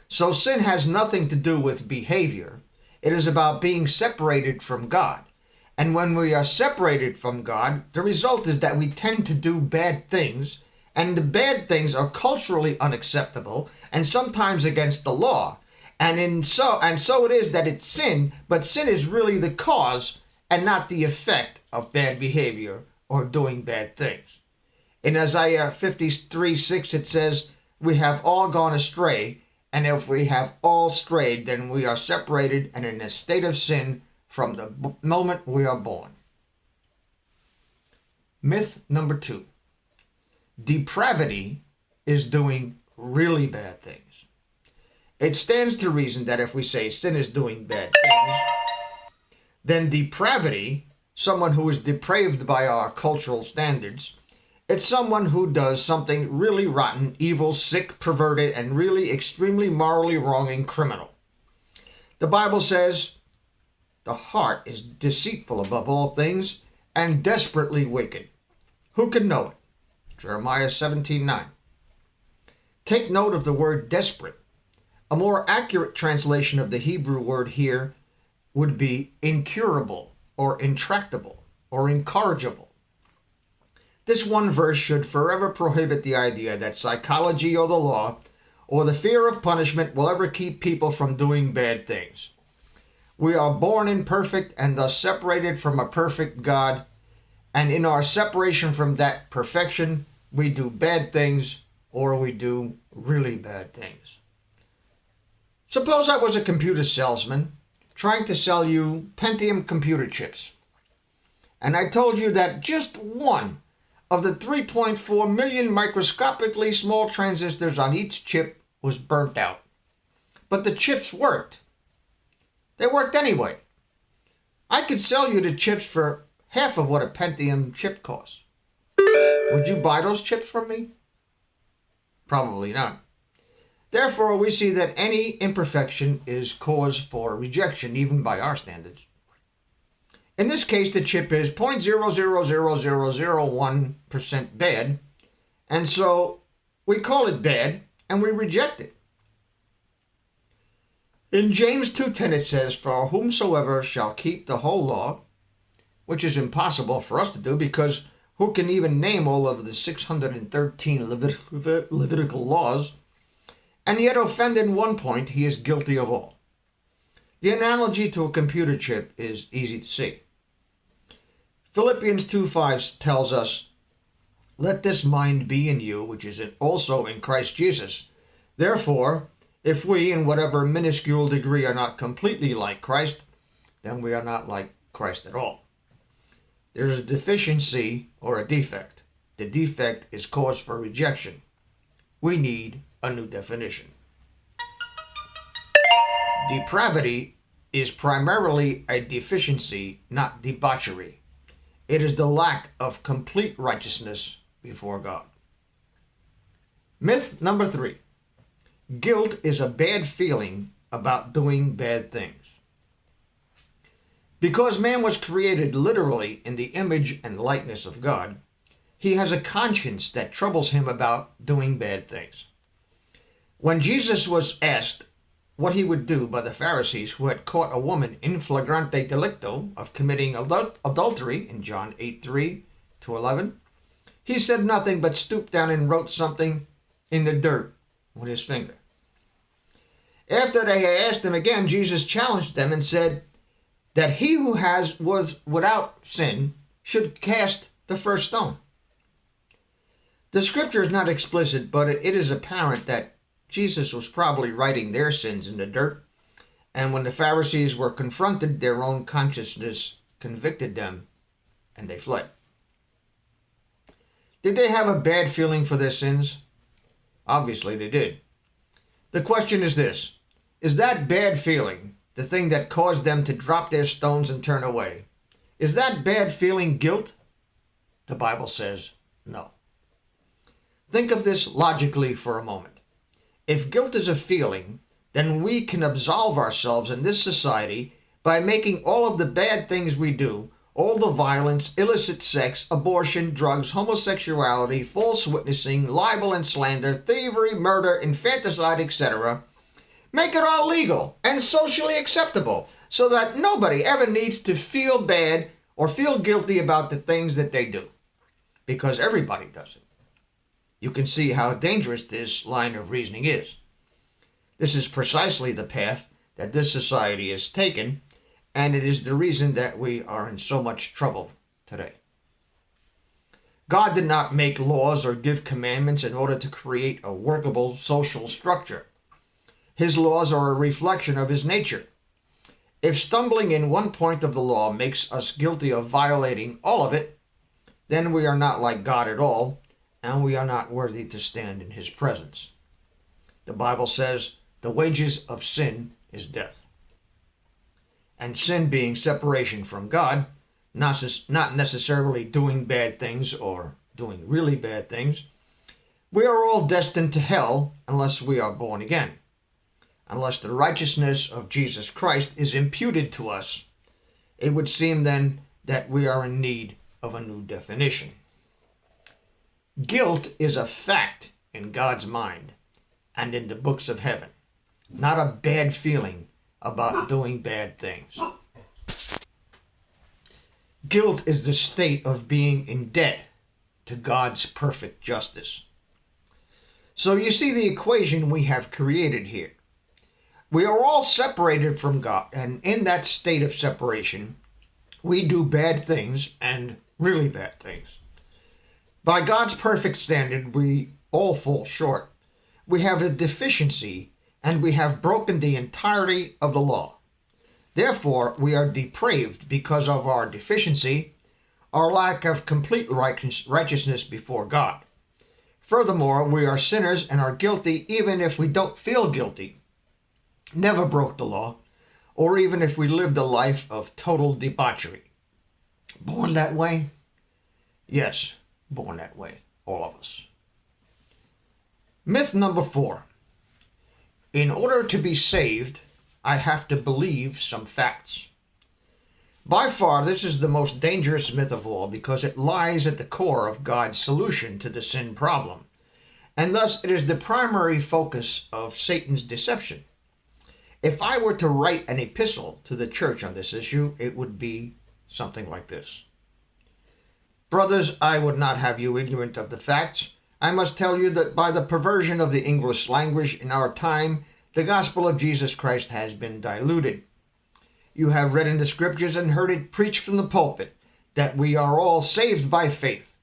So sin has nothing to do with behavior. It is about being separated from God. And when we are separated from God, the result is that we tend to do bad things, and the bad things are culturally unacceptable and sometimes against the law. And so it is that it's sin, but sin is really the cause and not the effect of bad behavior or doing bad things. In Isaiah 53:6 it says, we have all gone astray, and if we have all strayed, then we are separated and in a state of sin from the moment we are born. Myth number 2. Depravity is doing really bad things. It stands to reason that if we say sin is doing bad things, then depravity, someone who is depraved by our cultural standards, it's someone who does something really rotten, evil, sick, perverted, and really extremely morally wrong and criminal. The Bible says, the heart is deceitful above all things and desperately wicked. Who can know it? Jeremiah 17:9. Take note of the word desperate. A more accurate translation of the Hebrew word here would be incurable or intractable or incorrigible. This one verse should forever prohibit the idea that psychology or the law or the fear of punishment will ever keep people from doing bad things. We are born imperfect and thus separated from a perfect God, and in our separation from that perfection, we do bad things or we do really bad things. Suppose I was a computer salesman trying to sell you Pentium computer chips, and I told you that just one of the 3.4 million microscopically small transistors on each chip was burnt out. But the chips worked. They worked anyway. I could sell you the chips for half of what a Pentium chip costs. Would you buy those chips from me? Probably not. Therefore, we see that any imperfection is cause for rejection, even by our standards. In this case, the chip is 0.000001% bad, and so we call it bad, and we reject it. In James 2:10 it says, "For whomsoever shall keep the whole law," which is impossible for us to do because who can even name all of the 613 Levitical laws, and yet offend in one point, he is guilty of all. The analogy to a computer chip is easy to see. Philippians 2:5 tells us, "Let this mind be in you, which is also in Christ Jesus. Therefore, if we, in whatever minuscule degree, are not completely like Christ, then we are not like Christ at all." There is a deficiency or a defect. The defect is cause for rejection. We need a new definition. Depravity is primarily a deficiency, not debauchery. It is the lack of complete righteousness before God. Myth number 3. Guilt is a bad feeling about doing bad things. Because man was created literally in the image and likeness of God, he has a conscience that troubles him about doing bad things. When Jesus was asked what he would do by the Pharisees who had caught a woman in flagrante delicto of committing adultery in John 8:3-11, he said nothing but stooped down and wrote something in the dirt with his finger. After they had asked him again, Jesus challenged them and said that he who was without sin should cast the first stone. The scripture is not explicit, but it is apparent that Jesus was probably writing their sins in the dirt, and when the Pharisees were confronted, their own consciousness convicted them, and they fled. Did they have a bad feeling for their sins? Obviously they did. The question is this: is that bad feeling the thing that caused them to drop their stones and turn away? Is that bad feeling guilt? The Bible says no. Think of this logically for a moment. If guilt is a feeling, then we can absolve ourselves in this society by making all of the bad things we do, all the violence, illicit sex, abortion, drugs, homosexuality, false witnessing, libel and slander, thievery, murder, infanticide, etc., make it all legal and socially acceptable so that nobody ever needs to feel bad or feel guilty about the things that they do, because everybody does it. You can see how dangerous this line of reasoning is. This is precisely the path that this society has taken, and it is the reason that we are in so much trouble today. God did not make laws or give commandments in order to create a workable social structure. His laws are a reflection of his nature. If stumbling in one point of the law makes us guilty of violating all of it, then we are not like God at all, and we are not worthy to stand in his presence. The Bible says the wages of sin is death. And sin being separation from God, not necessarily doing bad things or doing really bad things, we are all destined to hell unless we are born again. Unless the righteousness of Jesus Christ is imputed to us, it would seem then that we are in need of a new definition. Guilt is a fact in God's mind and in the books of heaven, not a bad feeling about doing bad things. Guilt is the state of being in debt to God's perfect justice. So you see the equation we have created here. We are all separated from God, and in that state of separation, we do bad things and really bad things. By God's perfect standard, we all fall short. We have a deficiency, and we have broken the entirety of the law. Therefore, we are depraved because of our deficiency, our lack of complete righteousness before God. Furthermore, we are sinners and are guilty even if we don't feel guilty, never broke the law, or even if we lived a life of total debauchery. Born that way? Yes. Born that way, all of us. Myth number 4. In order to be saved, I have to believe some facts. By far, this is the most dangerous myth of all because it lies at the core of God's solution to the sin problem, and thus it is the primary focus of Satan's deception. If I were to write an epistle to the church on this issue, it would be something like this. Brothers, I would not have you ignorant of the facts. I must tell you that by the perversion of the English language in our time, the gospel of Jesus Christ has been diluted. You have read in the scriptures and heard it preached from the pulpit that we are all saved by faith.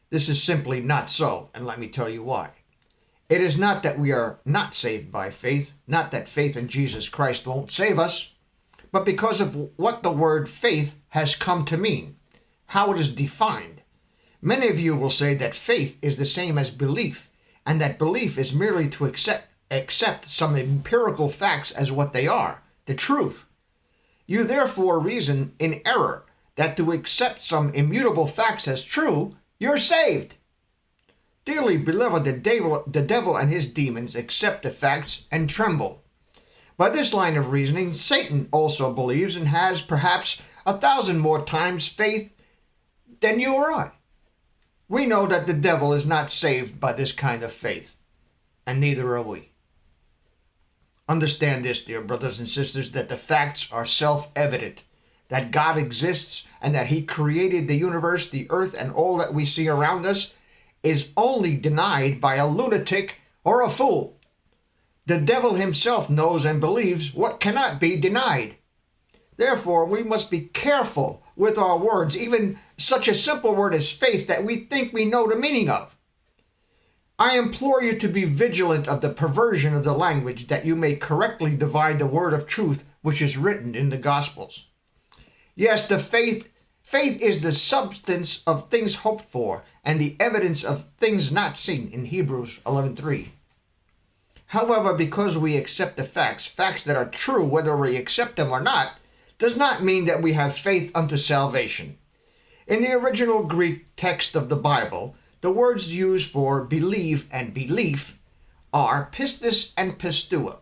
This is simply not so, and let me tell you why. It is not that we are not saved by faith, not that faith in Jesus Christ won't save us, but because of what the word faith has come to mean, how it is defined. Many of you will say that faith is the same as belief, and that belief is merely to accept some empirical facts as what they are, the truth. You therefore reason in error that to accept some immutable facts as true, you're saved. Dearly beloved, the devil and his demons accept the facts and tremble. By this line of reasoning, Satan also believes and has perhaps 1,000 more times faith than you or I. We know that the devil is not saved by this kind of faith, and neither are we. Understand this, dear brothers and sisters, that the facts are self-evident, that God exists and that he created the universe, the earth, and all that we see around us is only denied by a lunatic or a fool. The devil himself knows and believes what cannot be denied. Therefore, we must be careful with our words, even such a simple word as faith that we think we know the meaning of. I implore you to be vigilant of the perversion of the language that you may correctly divide the word of truth which is written in the Gospels. Yes, the faith is the substance of things hoped for and the evidence of things not seen in Hebrews 11:3. However, because we accept the facts that are true whether we accept them or not, does not mean that we have faith unto salvation. In the original Greek text of the Bible, the words used for believe and belief are pistis and pistuo,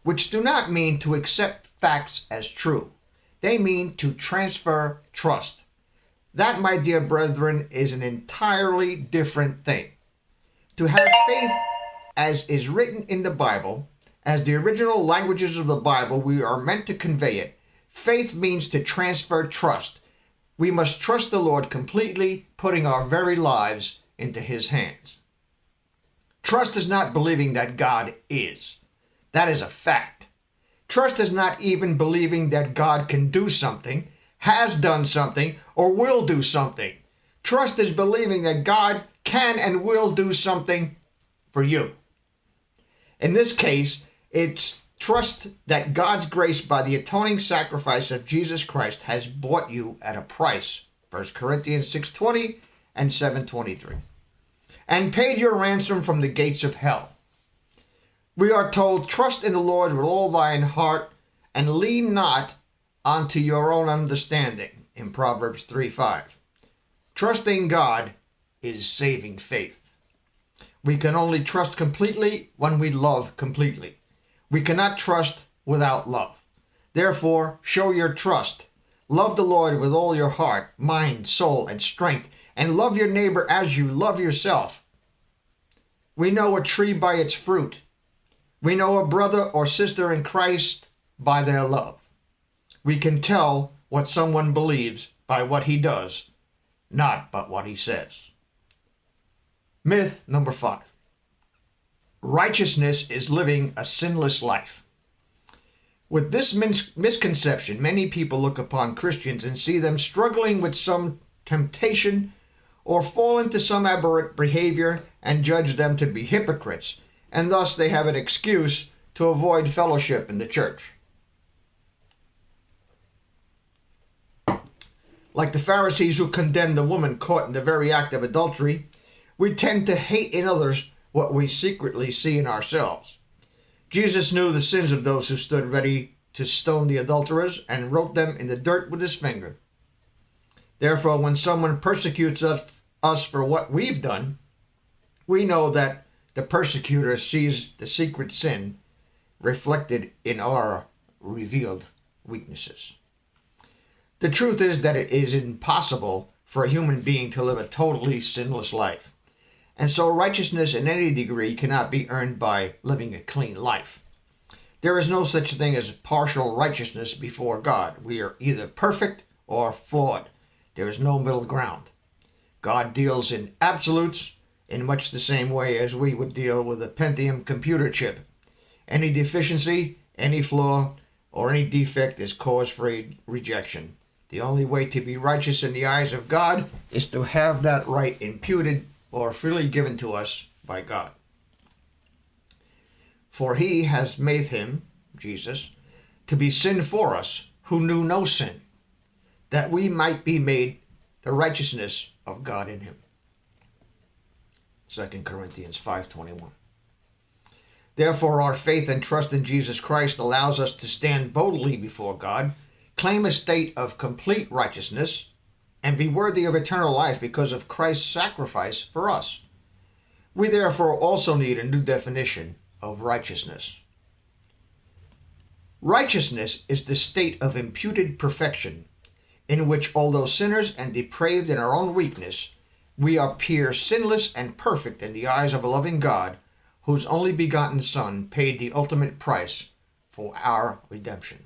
which do not mean to accept facts as true. They mean to transfer trust. That, my dear brethren, is an entirely different thing. To have faith as is written in the Bible, as the original languages of the Bible, we are meant to convey it. Faith means to transfer trust. We must trust the Lord completely, putting our very lives into his hands. Trust is not believing that God is. That is a fact. Trust is not even believing that God can do something, has done something, or will do something. Trust is believing that God can and will do something for you. In this case, it's trust that God's grace by the atoning sacrifice of Jesus Christ has bought you at a price. 1 Corinthians 6:20 and 7:23. And paid your ransom from the gates of hell. We are told, trust in the Lord with all thine heart and lean not unto your own understanding in Proverbs 3:5. Trusting God is saving faith. We can only trust completely when we love completely. We cannot trust without love. Therefore, show your trust. Love the Lord with all your heart, mind, soul, and strength, and love your neighbor as you love yourself. We know a tree by its fruit. We know a brother or sister in Christ by their love. We can tell what someone believes by what he does, not by what he says. Myth number 5. Righteousness is living a sinless life. With this misconception, many people look upon Christians and see them struggling with some temptation or fall into some aberrant behavior and judge them to be hypocrites, and thus they have an excuse to avoid fellowship in the church. Like the Pharisees who condemned the woman caught in the very act of adultery, we tend to hate in others what we secretly see in ourselves. Jesus knew the sins of those who stood ready to stone the adulterers and wrote them in the dirt with his finger. Therefore, when someone persecutes us for what we've done, we know that the persecutor sees the secret sin reflected in our revealed weaknesses. The truth is that it is impossible for a human being to live a totally sinless life, and so righteousness in any degree cannot be earned by living a clean life. There is no such thing as partial righteousness before God. We are either perfect or flawed. There is no middle ground. God deals in absolutes in much the same way as we would deal with a Pentium computer chip. Any deficiency, any flaw, or any defect is cause for rejection. The only way to be righteous in the eyes of God is to have that right imputed or freely given to us by God. For he has made him, Jesus, to be sin for us who knew no sin, that we might be made the righteousness of God in him. 2 Corinthians 5:21. Therefore, our faith and trust in Jesus Christ allows us to stand boldly before God, claim a state of complete righteousness, and be worthy of eternal life because of Christ's sacrifice for us. We therefore also need a new definition of righteousness. Righteousness is the state of imputed perfection, in which, although sinners and depraved in our own weakness, we appear sinless and perfect in the eyes of a loving God, whose only begotten Son paid the ultimate price for our redemption.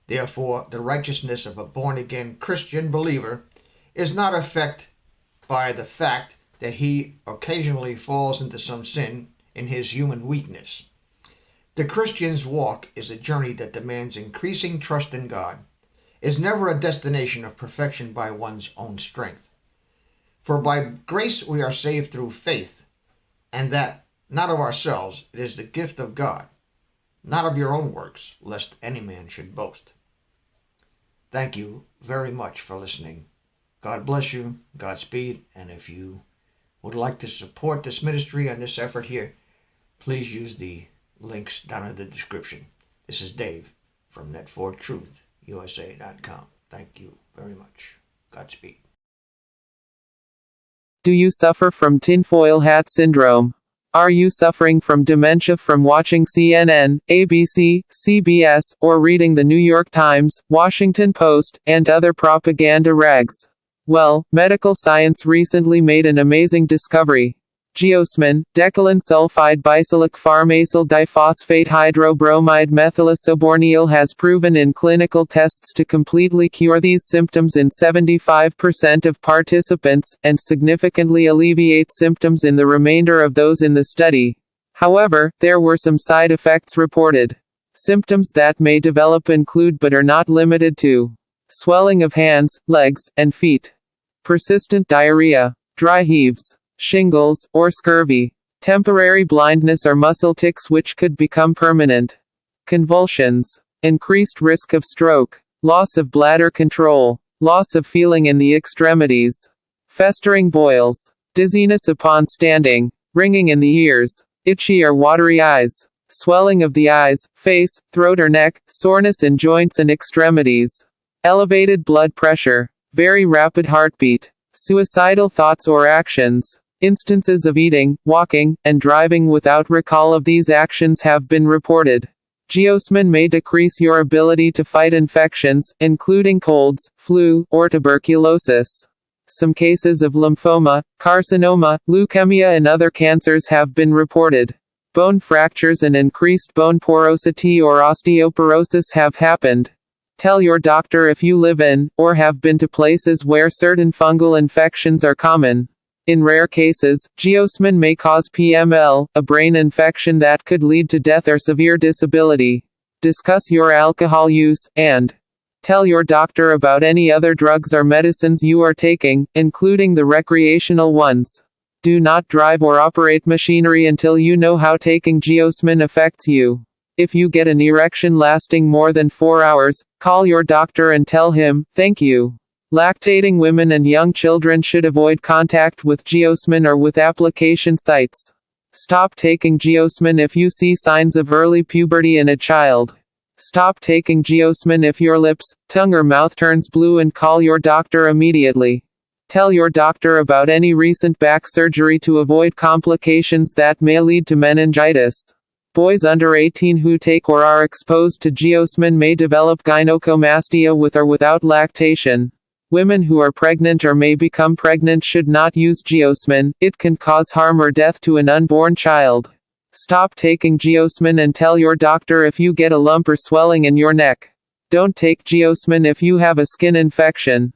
Therefore, the righteousness of a born-again Christian believer is not affected by the fact that he occasionally falls into some sin in his human weakness. The Christian's walk is a journey that demands increasing trust in God, is never a destination of perfection by one's own strength. For by grace we are saved through faith, and that not of ourselves, it is the gift of God, not of your own works, lest any man should boast. Thank you very much for listening. God bless you, Godspeed, and if you would like to support this ministry and this effort here, please use the links down in the description. This is Dave from net4truthusa.com. Thank you very much. Godspeed. Do you suffer from tinfoil hat syndrome? Are you suffering from dementia from watching CNN, ABC, CBS, or reading the New York Times, Washington Post, and other propaganda rags? Well, medical science recently made an amazing discovery. Geosmin, decalan sulfide bicylic pharmacyl diphosphate hydrobromide methylisoborneal has proven in clinical tests to completely cure these symptoms in 75% of participants, and significantly alleviate symptoms in the remainder of those in the study. However, there were some side effects reported. Symptoms that may develop include but are not limited to swelling of hands, legs, and feet, persistent diarrhea, dry heaves, shingles, or scurvy, temporary blindness or muscle tics which could become permanent, convulsions, increased risk of stroke, loss of bladder control, loss of feeling in the extremities, festering boils, dizziness upon standing, ringing in the ears, itchy or watery eyes, swelling of the eyes, face, throat or neck, soreness in joints and extremities, elevated blood pressure, very rapid heartbeat, suicidal thoughts or actions. Instances of eating, walking, and driving without recall of these actions have been reported. Geosmin may decrease your ability to fight infections, including colds, flu, or tuberculosis. Some cases of lymphoma, carcinoma, leukemia and other cancers have been reported. Bone fractures and increased bone porosity or osteoporosis have happened. Tell your doctor if you live in, or have been to places where certain fungal infections are common. In rare cases, geosmin may cause PML, a brain infection that could lead to death or severe disability. Discuss your alcohol use, and tell your doctor about any other drugs or medicines you are taking, including the recreational ones. Do not drive or operate machinery until you know how taking geosmin affects you. If you get an erection lasting more than 4 hours, call your doctor and tell him, "Thank you." Lactating women and young children should avoid contact with geosmin or with application sites. Stop taking geosmin if you see signs of early puberty in a child. Stop taking geosmin if your lips, tongue or mouth turns blue and call your doctor immediately. Tell your doctor about any recent back surgery to avoid complications that may lead to meningitis. Boys under 18 who take or are exposed to geosmin may develop gynecomastia with or without lactation. Women who are pregnant or may become pregnant should not use geosmin. It can cause harm or death to an unborn child. Stop taking geosmin and tell your doctor if you get a lump or swelling in your neck. Don't take geosmin if you have a skin infection.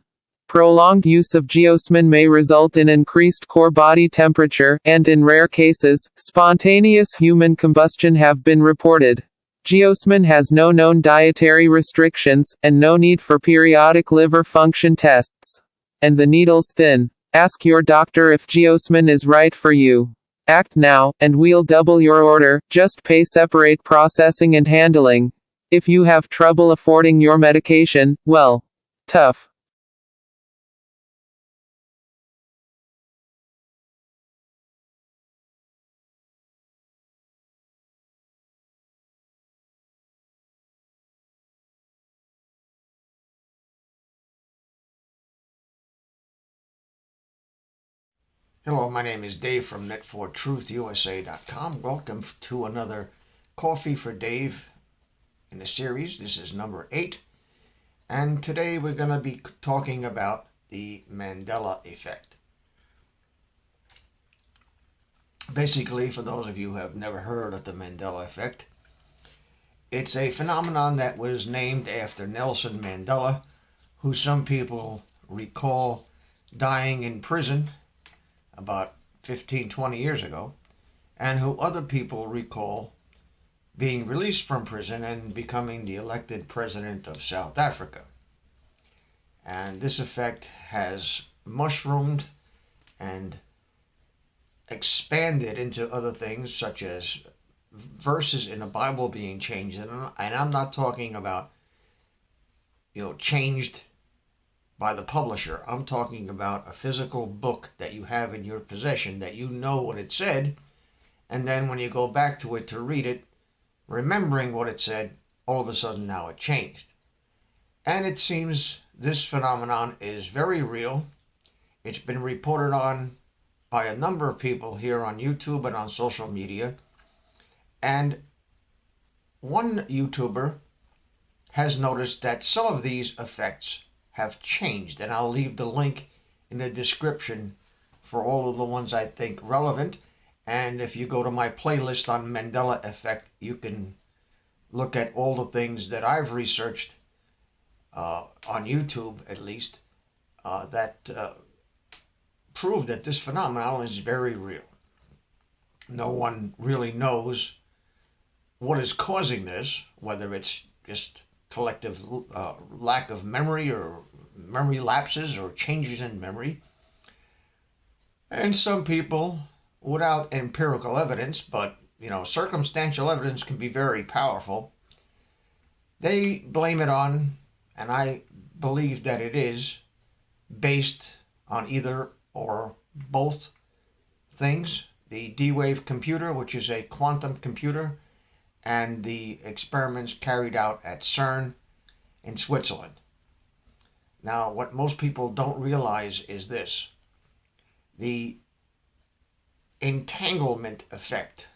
Prolonged use of geosmin may result in increased core body temperature, and in rare cases, spontaneous human combustion have been reported. Geosmin has no known dietary restrictions, and no need for periodic liver function tests. And the needle's thin. Ask your doctor if geosmin is right for you. Act now, and we'll double your order. Just pay separate processing and handling. If you have trouble affording your medication, well, tough. Hello, my name is Dave from net4truthusa.com. Welcome to another Coffee for Dave in the series. This is number 8. And today we're going to be talking about the Mandela effect. Basically, for those of you who have never heard of the Mandela effect, it's a phenomenon that was named after Nelson Mandela, who some people recall dying in prison about 15-20 years ago, and who other people recall being released from prison and becoming the elected president of South Africa. And this effect has mushroomed and expanded into other things, such as verses in the Bible being changed. And I'm not talking about, changed by the publisher. I'm talking about a physical book that you have in your possession that you know what it said, and then when you go back to it to read it, remembering what it said, all of a sudden now it changed. And it seems this phenomenon is very real. It's been reported on by a number of people here on YouTube and on social media. And one YouTuber has noticed that some of these effects have changed, and I'll leave the link in the description for all of the ones I think relevant. And if you go to my playlist on Mandela effect, you can look at all the things that I've researched on YouTube, at least, that prove that this phenomenon is very real. No one really knows what is causing this, whether it's just collective lack of memory or memory lapses or changes in memory. And some people, without empirical evidence, but circumstantial evidence can be very powerful, they blame it on, and I believe that it is based on either or both things: the D-Wave computer, which is a quantum computer, and the experiments carried out at CERN in Switzerland. Now, what most people don't realize is this: the entanglement effect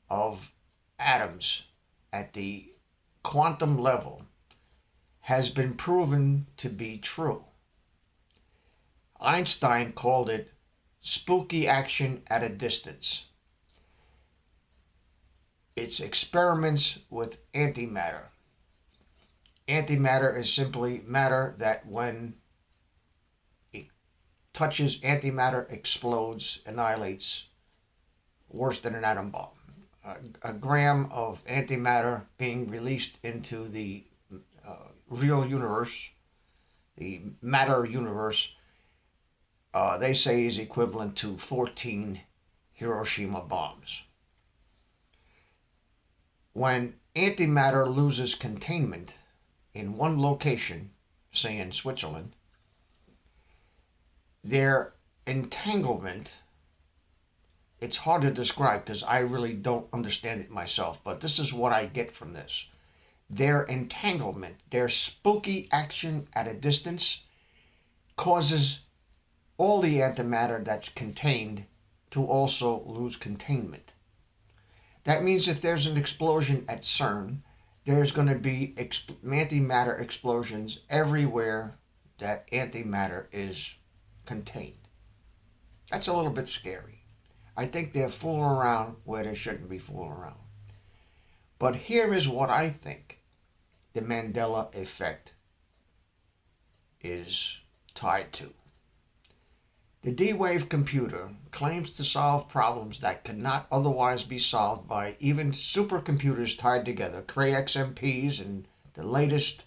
of atoms at the quantum level has been proven to be true. Einstein called it spooky action at a distance. It's experiments with antimatter. Antimatter is simply matter that, when it touches antimatter, explodes, annihilates, worse than an atom bomb. A gram of antimatter being released into the real universe, the matter universe, they say is equivalent to 14 Hiroshima bombs. When antimatter loses containment in one location, say in Switzerland, their entanglement, it's hard to describe because I really don't understand it myself, but this is what I get from this. Their entanglement, their spooky action at a distance, causes all the antimatter that's contained to also lose containment. That means if there's an explosion at CERN, there's going to be antimatter explosions everywhere that antimatter is contained. That's a little bit scary. I think they're fooling around where they shouldn't be fooling around. But here is what I think the Mandela effect is tied to. The D-Wave computer claims to solve problems that could not otherwise be solved by even supercomputers tied together, Cray XMPs and the latest,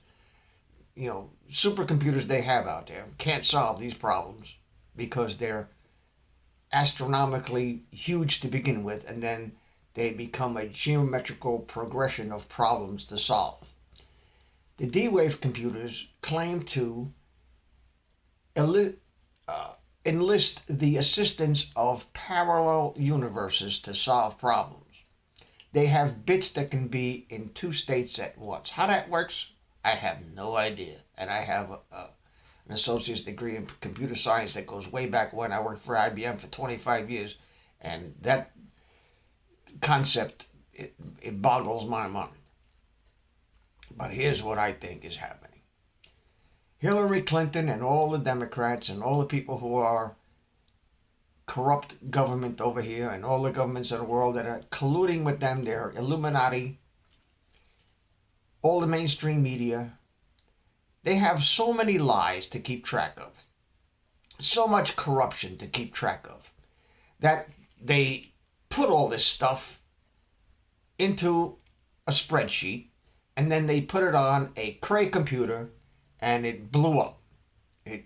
supercomputers they have out there. Can't solve these problems because they're astronomically huge to begin with, and then they become a geometrical progression of problems to solve. The D-Wave computers claim to enlist the assistance of parallel universes to solve problems. They have bits that can be in two states at once. How that works, I have no idea. And I have an associate's degree in computer science that goes way back when I worked for IBM for 25 years. And that concept, it boggles my mind. But here's what I think is happening. Hillary Clinton and all the Democrats and all the people who are corrupt government over here and all the governments of the world that are colluding with them, they're Illuminati, all the mainstream media, they have so many lies to keep track of, so much corruption to keep track of, that they put all this stuff into a spreadsheet and then they put it on a Cray computer and it blew up. The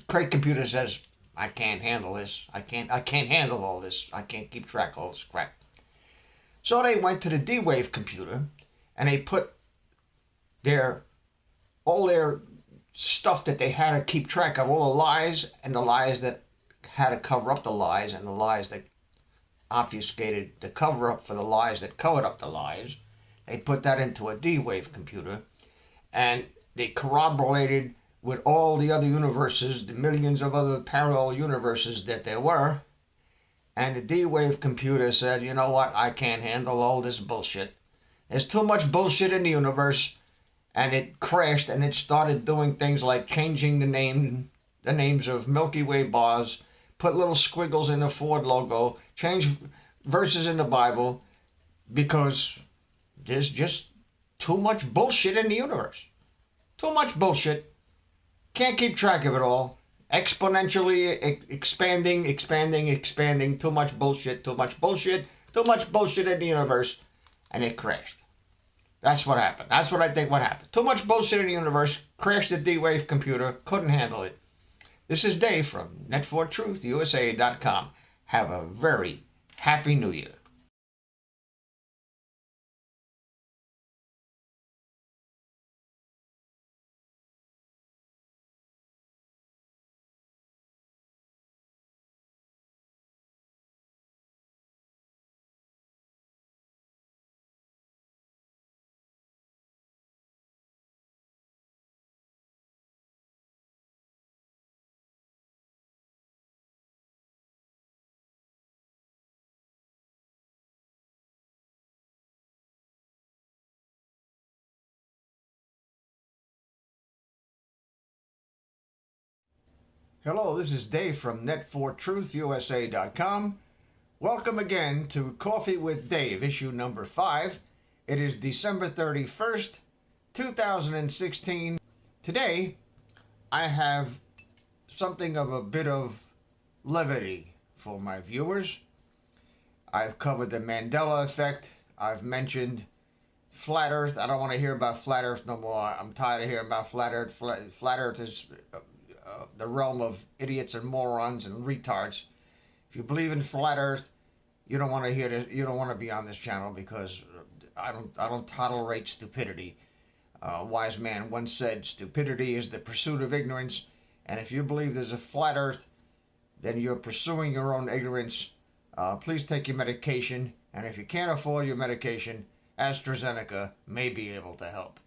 Cray computer says, I can't handle this. I can't handle all this. I can't keep track of all this crap. So they went to the D-Wave computer and they put all their stuff that they had to keep track of, all the lies and the lies that had to cover up the lies and the lies that obfuscated the cover up for the lies that covered up the lies. They put that into a D-Wave computer and they corroborated with all the other universes, the millions of other parallel universes that there were. And the D-Wave computer said, you know what, I can't handle all this bullshit. There's too much bullshit in the universe. And it crashed and it started doing things like changing the names of Milky Way bars, put little squiggles in the Ford logo, change verses in the Bible, because there's just too much bullshit in the universe. Too much bullshit. Can't keep track of it all. Exponentially expanding. Too much bullshit in the universe. And it crashed. That's what happened. That's what I think what happened. Too much bullshit in the universe. Crashed the D-Wave computer. Couldn't handle it. This is Dave from net4truthusa.com. Have a very happy New Year. Hello, this is Dave from net4truthusa.com. Welcome again to Coffee with Dave, issue number 5. It is December 31st, 2016. Today, I have something of a bit of levity for my viewers. I've covered the Mandela effect. I've mentioned Flat Earth. I don't want to hear about Flat Earth no more. I'm tired of hearing about Flat Earth. Flat Earth is the realm of idiots and morons and retards. If you believe in Flat Earth, you don't want to hear this. You don't want to be on this channel because I don't tolerate stupidity. A wise man once said, "Stupidity is the pursuit of ignorance." And if you believe there's a flat Earth, then you're pursuing your own ignorance. Please take your medication, and if you can't afford your medication, AstraZeneca may be able to help.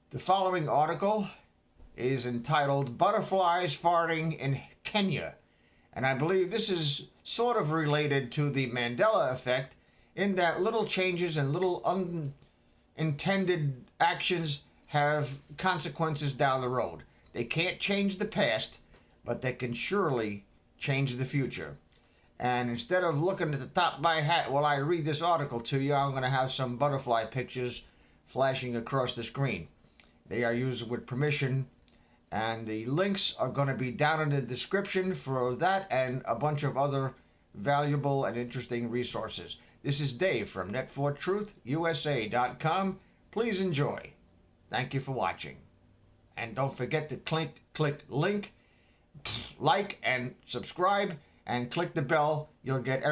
The following article is entitled Butterflies Farting in Kenya. And I believe this is sort of related to the Mandela effect in that little changes and little unintended actions have consequences down the road. They can't change the past, but they can surely change the future. And instead of looking at the top of my hat while I read this article to you, I'm going to have some butterfly pictures flashing across the screen. They are used with permission, and the links are going to be down in the description for that and a bunch of other valuable and interesting resources. This is Dave from net4truthusa.com. Please enjoy. Thank you for watching. And don't forget to click link, like, and subscribe, and click the bell. You'll get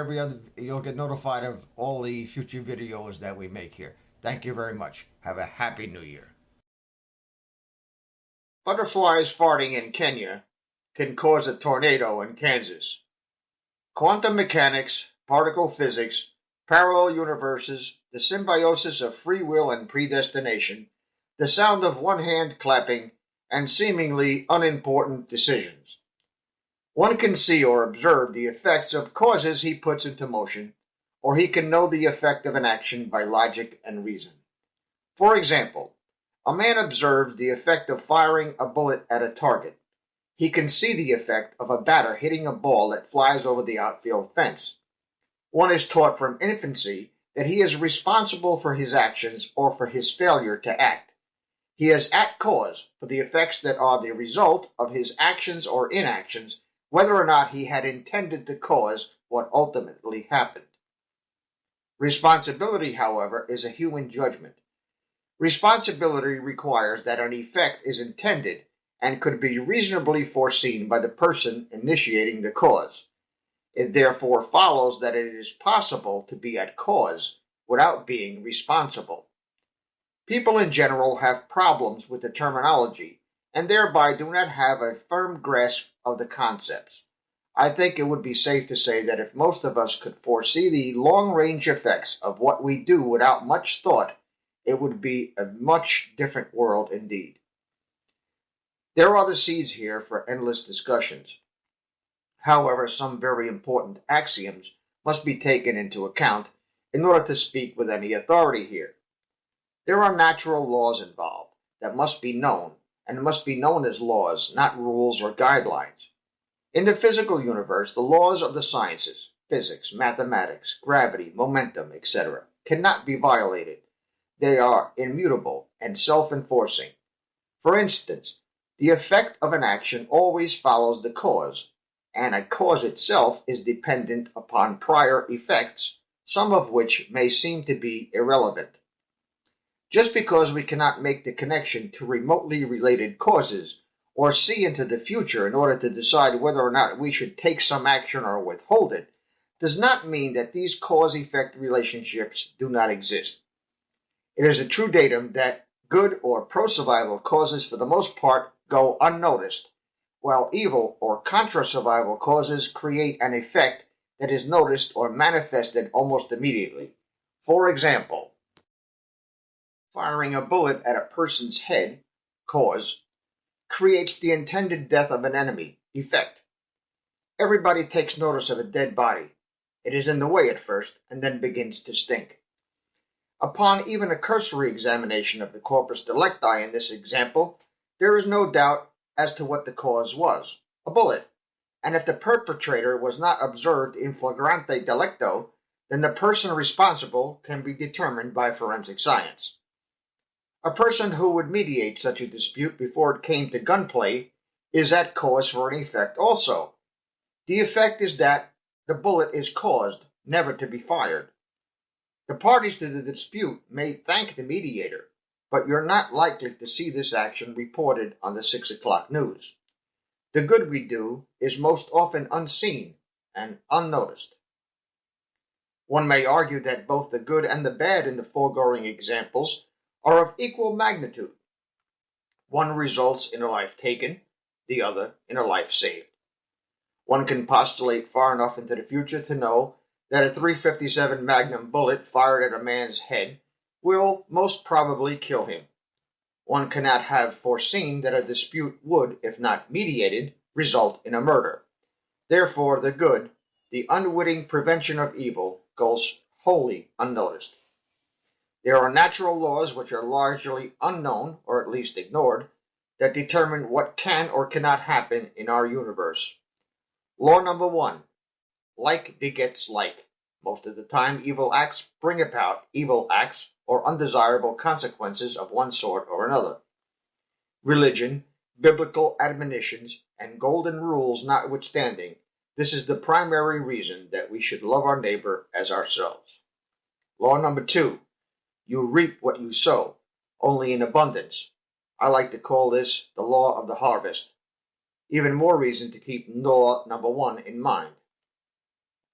notified of all the future videos that we make here. Thank you very much. Have a happy new year. Butterflies farting in Kenya can cause a tornado in Kansas. Quantum mechanics, particle physics, parallel universes, the symbiosis of free will and predestination, the sound of one hand clapping, and seemingly unimportant decisions. One can see or observe the effects of causes he puts into motion, or he can know the effect of an action by logic and reason. For example, a man observes the effect of firing a bullet at a target. He can see the effect of a batter hitting a ball that flies over the outfield fence. One is taught from infancy that he is responsible for his actions or for his failure to act. He is at cause for the effects that are the result of his actions or inactions, whether or not he had intended to cause what ultimately happened. Responsibility, however, is a human judgment. Responsibility requires that an effect is intended and could be reasonably foreseen by the person initiating the cause. It therefore follows that it is possible to be at cause without being responsible. People in general have problems with the terminology and thereby do not have a firm grasp of the concepts. I think it would be safe to say that if most of us could foresee the long-range effects of what we do without much thought, it would be a much different world indeed. There are the seeds here for endless discussions. However, some very important axioms must be taken into account in order to speak with any authority here. There are natural laws involved that must be known, and must be known as laws, not rules or guidelines. In the physical universe, the laws of the sciences, physics, mathematics, gravity, momentum, etc., cannot be violated. They are immutable and self-enforcing. For instance, the effect of an action always follows the cause, and a cause itself is dependent upon prior effects, some of which may seem to be irrelevant. Just because we cannot make the connection to remotely related causes or see into the future in order to decide whether or not we should take some action or withhold it, does not mean that these cause-effect relationships do not exist. It is a true datum that good or pro-survival causes for the most part go unnoticed, while evil or contra-survival causes create an effect that is noticed or manifested almost immediately. For example, firing a bullet at a person's head, cause, creates the intended death of an enemy, effect. Everybody takes notice of a dead body. It is in the way at first, and then begins to stink. Upon even a cursory examination of the corpus delicti in this example, there is no doubt as to what the cause was, a bullet. And if the perpetrator was not observed in flagrante delicto, then the person responsible can be determined by forensic science. A person who would mediate such a dispute before it came to gunplay is at cause for an effect also. The effect is that the bullet is caused, never to be fired. The parties to the dispute may thank the mediator, but you're not likely to see this action reported on the 6 o'clock news. The good we do is most often unseen and unnoticed. One may argue that both the good and the bad in the foregoing examples are of equal magnitude. One results in a life taken, the other in a life saved. One can postulate far enough into the future to know that a .357 Magnum bullet fired at a man's head will most probably kill him. One cannot have foreseen that a dispute would, if not mediated, result in a murder. Therefore, the good, the unwitting prevention of evil, goes wholly unnoticed. There are natural laws which are largely unknown, or at least ignored, that determine what can or cannot happen in our universe. Law number 1. Like begets like. Most of the time, evil acts bring about evil acts or undesirable consequences of one sort or another. Religion, biblical admonitions, and golden rules notwithstanding, this is the primary reason that we should love our neighbor as ourselves. Law number 2. You reap what you sow, only in abundance. I like to call this the law of the harvest. Even more reason to keep law number 1 in mind.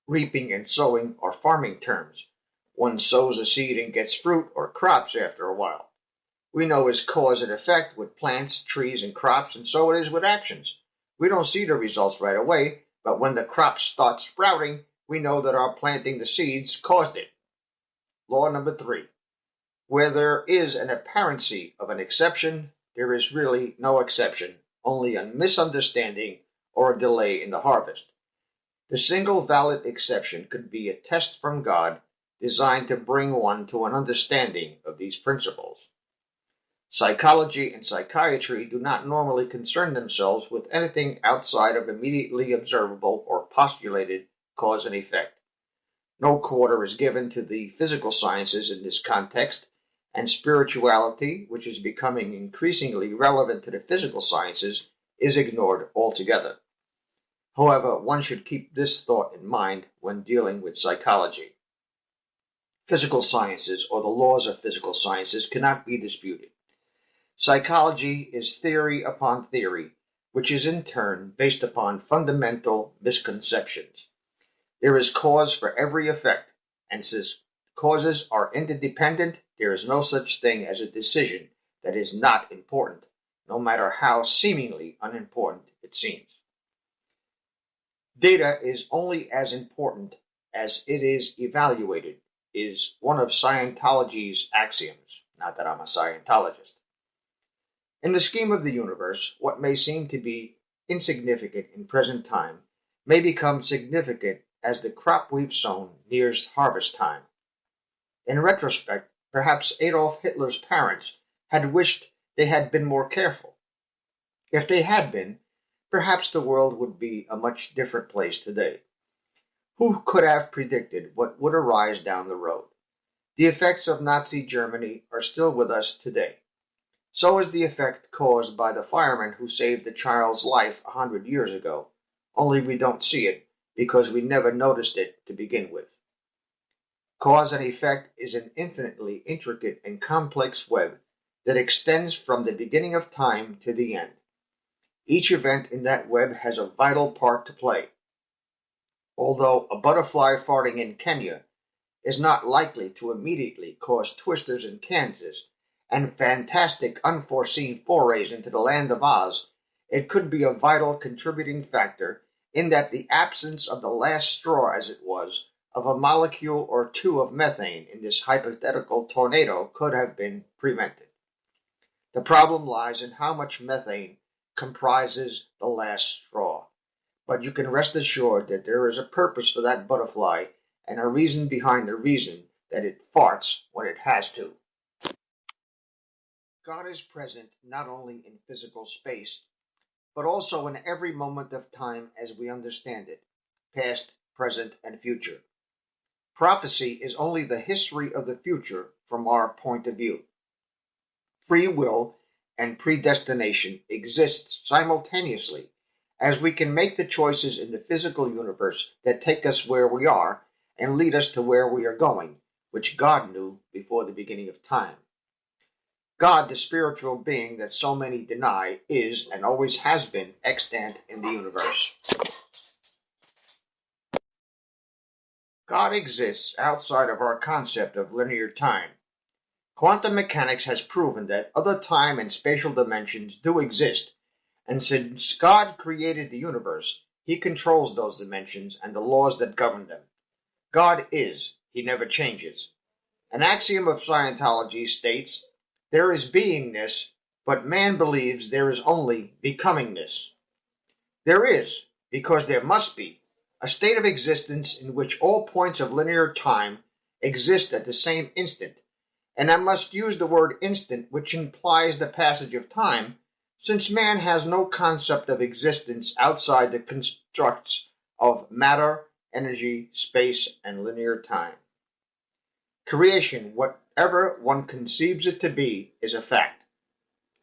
Reaping and sowing are farming terms. One sows a seed and gets fruit or crops after a while. We know it's cause and effect with plants, trees, and crops, and so it is with actions. We don't see the results right away, but when the crops start sprouting, we know that our planting the seeds caused it. Law number 3. Where there is an apparency of an exception, there is really no exception, only a misunderstanding or a delay in the harvest. The single valid exception could be a test from God designed to bring one to an understanding of these principles. Psychology and psychiatry do not normally concern themselves with anything outside of immediately observable or postulated cause and effect. No quarter is given to the physical sciences in this context, and spirituality, which is becoming increasingly relevant to the physical sciences, is ignored altogether. However, one should keep this thought in mind when dealing with psychology. Physical sciences, or the laws of physical sciences, cannot be disputed. Psychology is theory upon theory, which is in turn based upon fundamental misconceptions. There is cause for every effect, and since causes are interdependent, there is no such thing as a decision that is not important, no matter how seemingly unimportant it seems. Data is only as important as it is evaluated, is one of Scientology's axioms. Not that I'm a Scientologist. In the scheme of the universe, what may seem to be insignificant in present time may become significant as the crop we've sown nears harvest time. In retrospect, perhaps Adolf Hitler's parents had wished they had been more careful. If they had been, perhaps the world would be a much different place today. Who could have predicted what would arise down the road? The effects of Nazi Germany are still with us today. So is the effect caused by the fireman who saved a child's life 100 years ago, only we don't see it because we never noticed it to begin with. Cause and effect is an infinitely intricate and complex web that extends from the beginning of time to the end. Each event in that web has a vital part to play. Although a butterfly farting in Kenya is not likely to immediately cause twisters in Kansas and fantastic unforeseen forays into the land of Oz, it could be a vital contributing factor in that the absence of the last straw, as it was, of a molecule or two of methane in this hypothetical tornado could have been prevented. The problem lies in how much methane comprises the last straw. But you can rest assured that there is a purpose for that butterfly and a reason behind the reason that it farts when it has to. God is present not only in physical space, but also in every moment of time as we understand it, past, present, and future. Prophecy is only the history of the future from our point of view. Free will and predestination exist simultaneously, as we can make the choices in the physical universe that take us where we are and lead us to where we are going, which God knew before the beginning of time. God, the spiritual being that so many deny, is and always has been extant in the universe. God exists outside of our concept of linear time. Quantum mechanics has proven that other time and spatial dimensions do exist, and since God created the universe, he controls those dimensions and the laws that govern them. God is, he never changes. An axiom of Scientology states, there is beingness, but man believes there is only becomingness. There is, because there must be, a state of existence in which all points of linear time exist at the same instant, and I must use the word instant, which implies the passage of time, since man has no concept of existence outside the constructs of matter, energy, space, and linear time. Creation, whatever one conceives it to be, is a fact.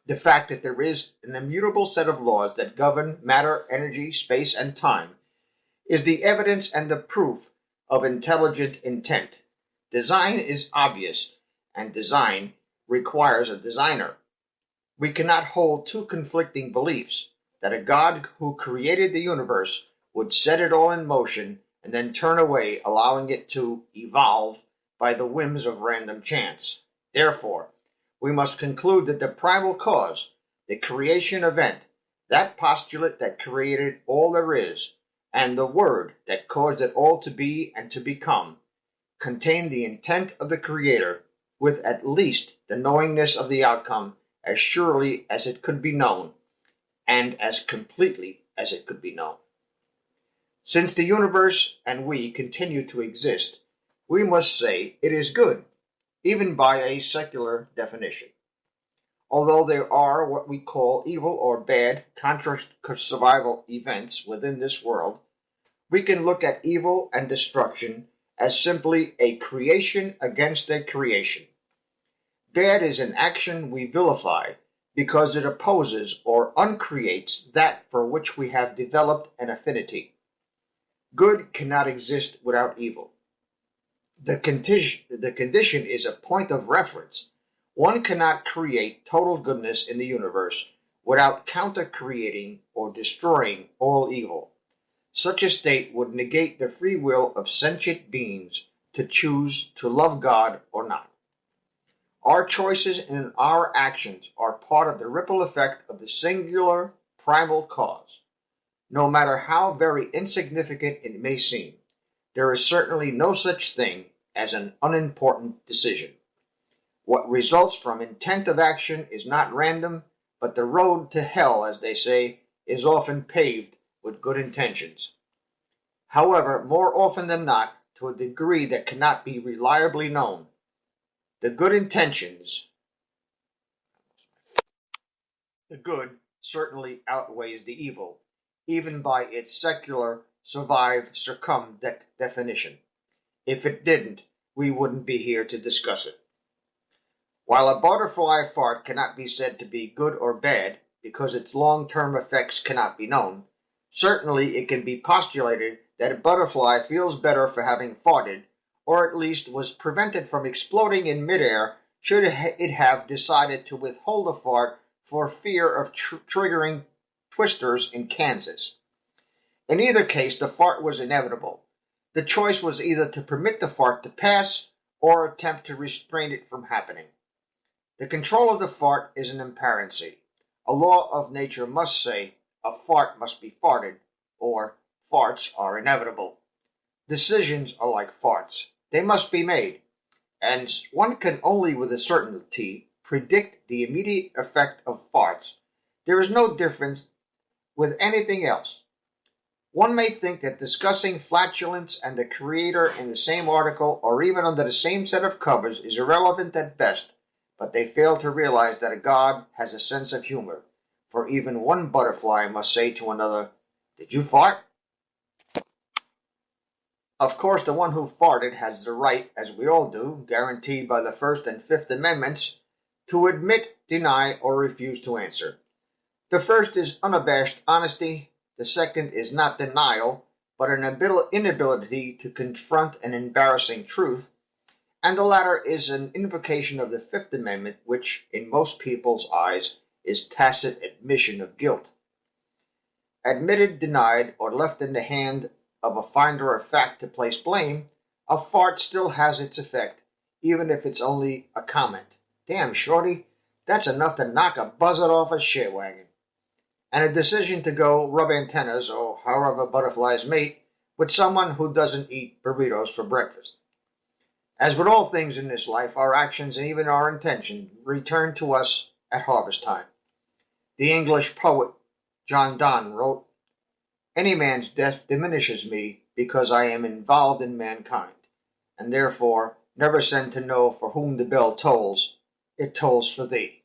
The fact that there is an immutable set of laws that govern matter, energy, space, and time is the evidence and the proof of intelligent intent. Design is obvious, and design requires a designer. We cannot hold two conflicting beliefs: that a God who created the universe would set it all in motion and then turn away, allowing it to evolve by the whims of random chance. Therefore, we must conclude that the primal cause, the creation event, that postulate that created all there is, and the word that caused it all to be and to become, contain the intent of the Creator, with at least the knowingness of the outcome as surely as it could be known, and as completely as it could be known. Since the universe and we continue to exist, we must say it is good, even by a secular definition. Although there are what we call evil or bad contra-survival events within this world, we can look at evil and destruction as simply a creation against a creation. Bad is an action we vilify because it opposes or uncreates that for which we have developed an affinity. Good cannot exist without evil. The condition is a point of reference. One cannot create total goodness in the universe without counter-creating or destroying all evil. Such a state would negate the free will of sentient beings to choose to love God or not. Our choices and our actions are part of the ripple effect of the singular primal cause. No matter how very insignificant it may seem, there is certainly no such thing as an unimportant decision. What results from intent of action is not random, but the road to hell, as they say, is often paved with good intentions. However, more often than not, to a degree that cannot be reliably known, the good certainly outweighs the evil, even by its secular survive-succumb definition. If it didn't, we wouldn't be here to discuss it. While a butterfly fart cannot be said to be good or bad because its long-term effects cannot be known, certainly it can be postulated that a butterfly feels better for having farted, or at least was prevented from exploding in midair should it have decided to withhold a fart for fear of triggering twisters in Kansas. In either case, the fart was inevitable. The choice was either to permit the fart to pass or attempt to restrain it from happening. The control of the fart is an imparency. A law of nature must say a fart must be farted, or farts are inevitable. Decisions are like farts. They must be made, and one can only with a certainty predict the immediate effect of farts. There is no difference with anything else. One may think that discussing flatulence and the Creator in the same article or even under the same set of covers is irrelevant at best, but they fail to realize that a God has a sense of humor, for even one butterfly must say to another, "Did you fart?" Of course, the one who farted has the right, as we all do, guaranteed by the First and Fifth Amendments, to admit, deny, or refuse to answer. The first is unabashed honesty. The second is not denial, but an inability to confront an embarrassing truth. And the latter is an invocation of the Fifth Amendment, which, in most people's eyes, is tacit admission of guilt. Admitted, denied, or left in the hand of a finder of fact to place blame, a fart still has its effect, even if it's only a comment. "Damn, Shorty, that's enough to knock a buzzard off a shit wagon." And a decision to go rub antennas, or however butterflies mate, with someone who doesn't eat burritos for breakfast. As with all things in this life, our actions and even our intentions return to us at harvest time. The English poet John Donne wrote, "Any man's death diminishes me because I am involved in mankind, and therefore never send to know for whom the bell tolls, it tolls for thee.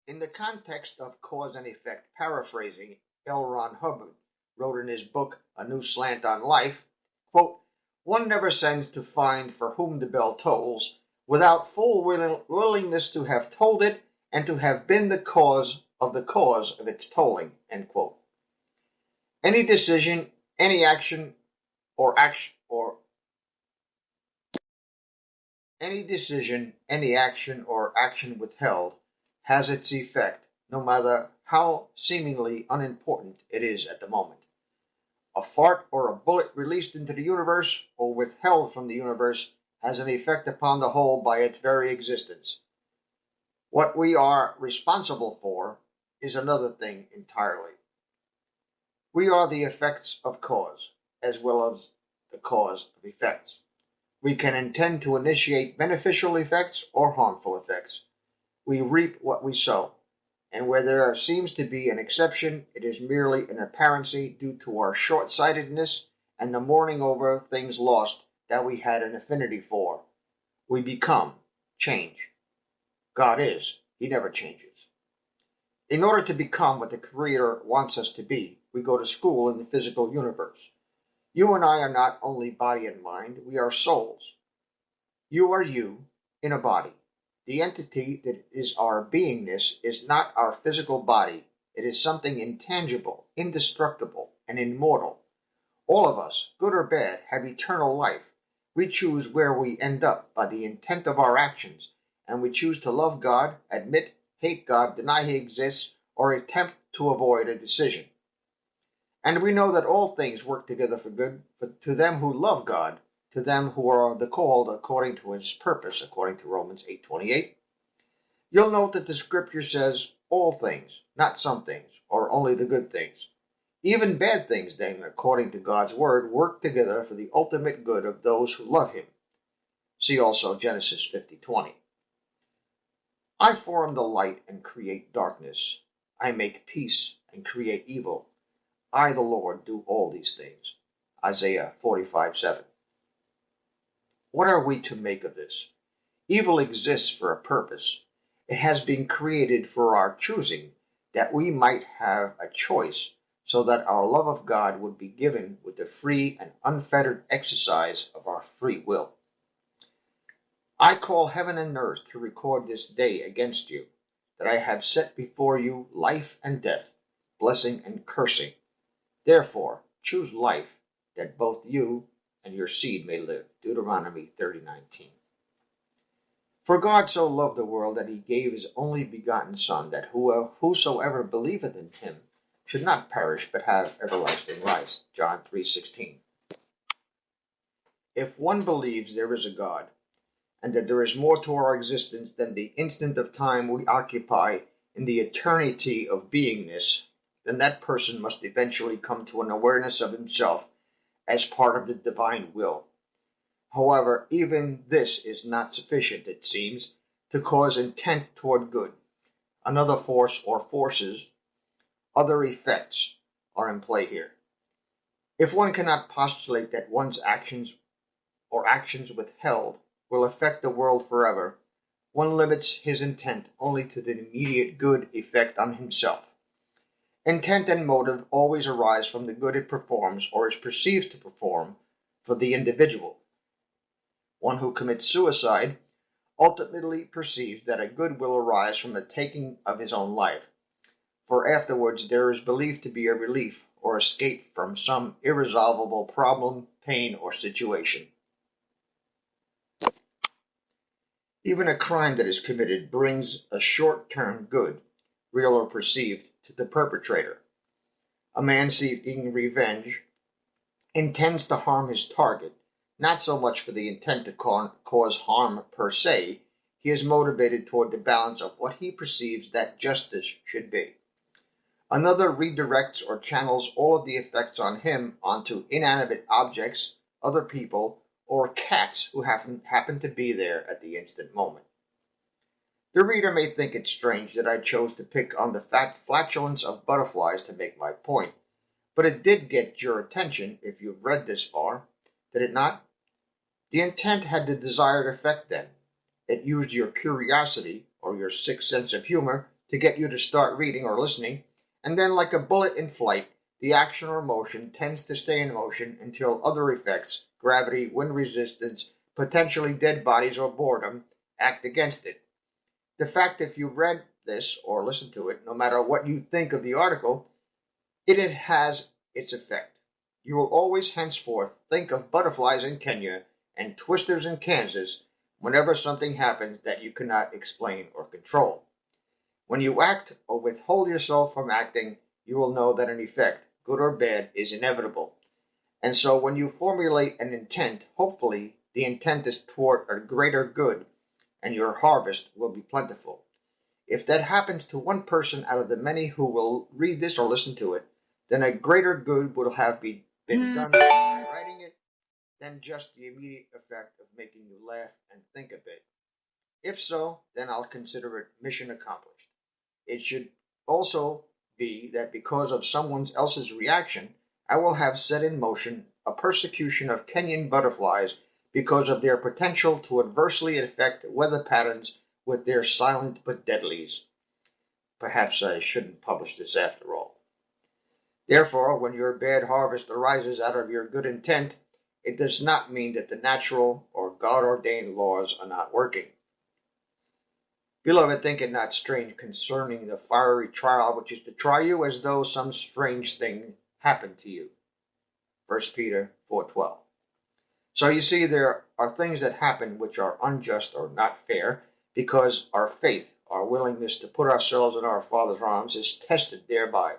In the context of cause and effect, paraphrasing, L. Ron Hubbard wrote in his book, A New Slant on Life, quote, one never sends to find for whom the bell tolls without full willingness to have tolled it and to have been the cause of its tolling, end quote. Any decision, any action, or action withheld has its effect, no matter how seemingly unimportant it is at the moment. A fart or a bullet released into the universe or withheld from the universe has an effect upon the whole by its very existence. What we are responsible for is another thing entirely. We are the effects of cause, as well as the cause of effects. We can intend to initiate beneficial effects or harmful effects. We reap what we sow, and where there seems to be an exception, it is merely an apparency due to our short-sightedness and the mourning over things lost that we had an affinity for. We become, change. God is, he never changes. In order to become what the Creator wants us to be, we go to school in the physical universe. You and I are not only body and mind, we are souls. You are you in a body. The entity that is our beingness is not our physical body. It is something intangible, indestructible, and immortal. All of us, good or bad, have eternal life. We choose where we end up by the intent of our actions, and we choose to love God, admit, hate God, deny he exists, or attempt to avoid a decision. And we know that all things work together for good, to them who love God, to them who are the called according to his purpose, according to Romans 8:28. You'll note that the scripture says all things, not some things, or only the good things. Even bad things, then, according to God's word, work together for the ultimate good of those who love him. See also Genesis 50:20. I form the light and create darkness. I make peace and create evil. I, the Lord, do all these things. Isaiah 45:7. What are we to make of this? Evil exists for a purpose. It has been created for our choosing, that we might have a choice, so that our love of God would be given with the free and unfettered exercise of our free will. I call heaven and earth to record this day against you, that I have set before you life and death, blessing and cursing. Therefore, choose life, that both you and your seed may live. Deuteronomy 30:19. For God so loved the world that he gave his only begotten Son, that whosoever believeth in him should not perish but have everlasting life. John 3:16. If one believes there is a God, and that there is more to our existence than the instant of time we occupy in the eternity of beingness, then that person must eventually come to an awareness of himself as part of the divine will. However, even this is not sufficient, it seems, to cause intent toward good. Another force or forces, other effects, are in play here. If one cannot postulate that one's actions or actions withheld will affect the world forever, one limits his intent only to the immediate good effect on himself. Intent and motive always arise from the good it performs or is perceived to perform for the individual. One who commits suicide ultimately perceives that a good will arise from the taking of his own life, for afterwards there is believed to be a relief or escape from some irresolvable problem, pain, or situation. Even a crime that is committed brings a short-term good, real or perceived, to the perpetrator. A man seeking revenge intends to harm his target, not so much for the intent to cause harm per se. He is motivated toward the balance of what he perceives that justice should be. Another redirects or channels all of the effects on him onto inanimate objects, other people, or cats who happen to be there at the instant moment. The reader may think it strange that I chose to pick on the flatulence of butterflies to make my point, but it did get your attention if you've read this far, did it not? The intent had the desired effect then. It used your curiosity, or your sick sense of humor, to get you to start reading or listening, and then like a bullet in flight, the action or motion tends to stay in motion until other effects, gravity, wind resistance, potentially dead bodies, or boredom, act against it. The fact if you read this or listened to it, no matter what you think of the article, it has its effect. You will always henceforth think of butterflies in Kenya and twisters in Kansas whenever something happens that you cannot explain or control. When you act or withhold yourself from acting, you will know that an effect, good or bad, is inevitable. And so when you formulate an intent, hopefully the intent is toward a greater good, and your harvest will be plentiful. If that happens to one person out of the many who will read this or listen to it, then a greater good will have been done by writing it than just the immediate effect of making you laugh and think a bit. If so, then I'll consider it mission accomplished. It should also be that because of someone else's reaction, I will have set in motion a persecution of Kenyan butterflies because of their potential to adversely affect weather patterns with their silent but deadlies. Perhaps I shouldn't publish this after all. Therefore, when your bad harvest arises out of your good intent, it does not mean that the natural or God-ordained laws are not working. Beloved, think it not strange concerning the fiery trial which is to try you as though some strange thing happened to you. 1 Peter 4:12. So you see, there are things that happen which are unjust or not fair because our faith, our willingness to put ourselves in our Father's arms, is tested thereby.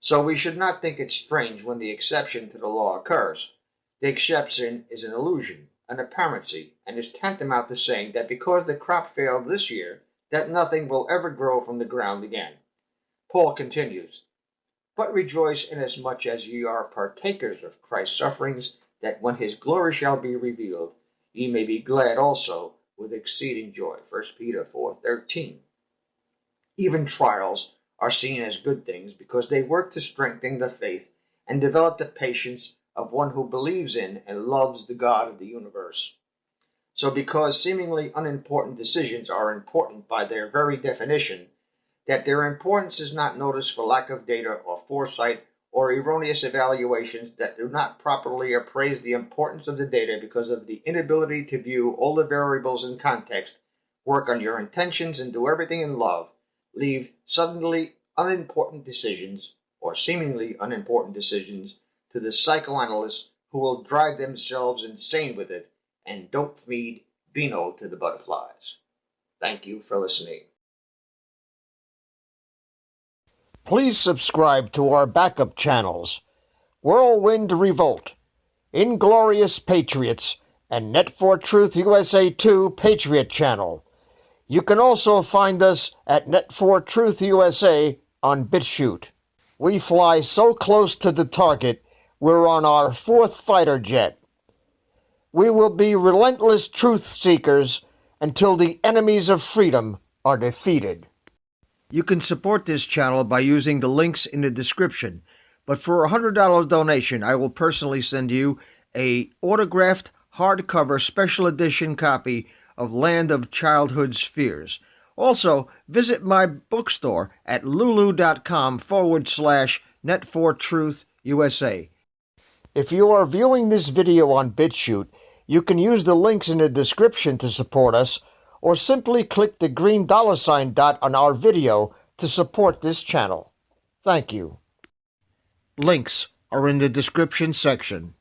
So we should not think it strange when the exception to the law occurs. The exception is an illusion, an apparency, and is tantamount to saying that because the crop failed this year, that nothing will ever grow from the ground again. Paul continues, But rejoice inasmuch as ye are partakers of Christ's sufferings, that when his glory shall be revealed, ye may be glad also with exceeding joy. 1 Peter 4:13. Even trials are seen as good things because they work to strengthen the faith and develop the patience of one who believes in and loves the God of the universe. So because seemingly unimportant decisions are important by their very definition, that their importance is not noticed for lack of data or foresight or erroneous evaluations that do not properly appraise the importance of the data because of the inability to view all the variables in context, work on your intentions, and do everything in love, leave suddenly unimportant decisions, or seemingly unimportant decisions, to the psychoanalysts who will drive themselves insane with it and don't feed Beano to the butterflies. Thank you for listening. Please subscribe to our backup channels, Whirlwind Revolt, Inglorious Patriots, and Net4Truth USA 2 Patriot channel. You can also find us at Net4Truth USA on BitChute. We fly so close to the target, we're on our 4th fighter jet. We will be relentless truth seekers until the enemies of freedom are defeated. You can support this channel by using the links in the description, but for a $100 donation, I will personally send you a autographed hardcover special edition copy of Land of Childhood's Fears. Also, visit my bookstore at lulu.com/Net4Truth USA. If you are viewing this video on BitChute, you can use the links in the description to support us, or simply click the green $ dot on our video to support this channel. Thank you. Links are in the description section.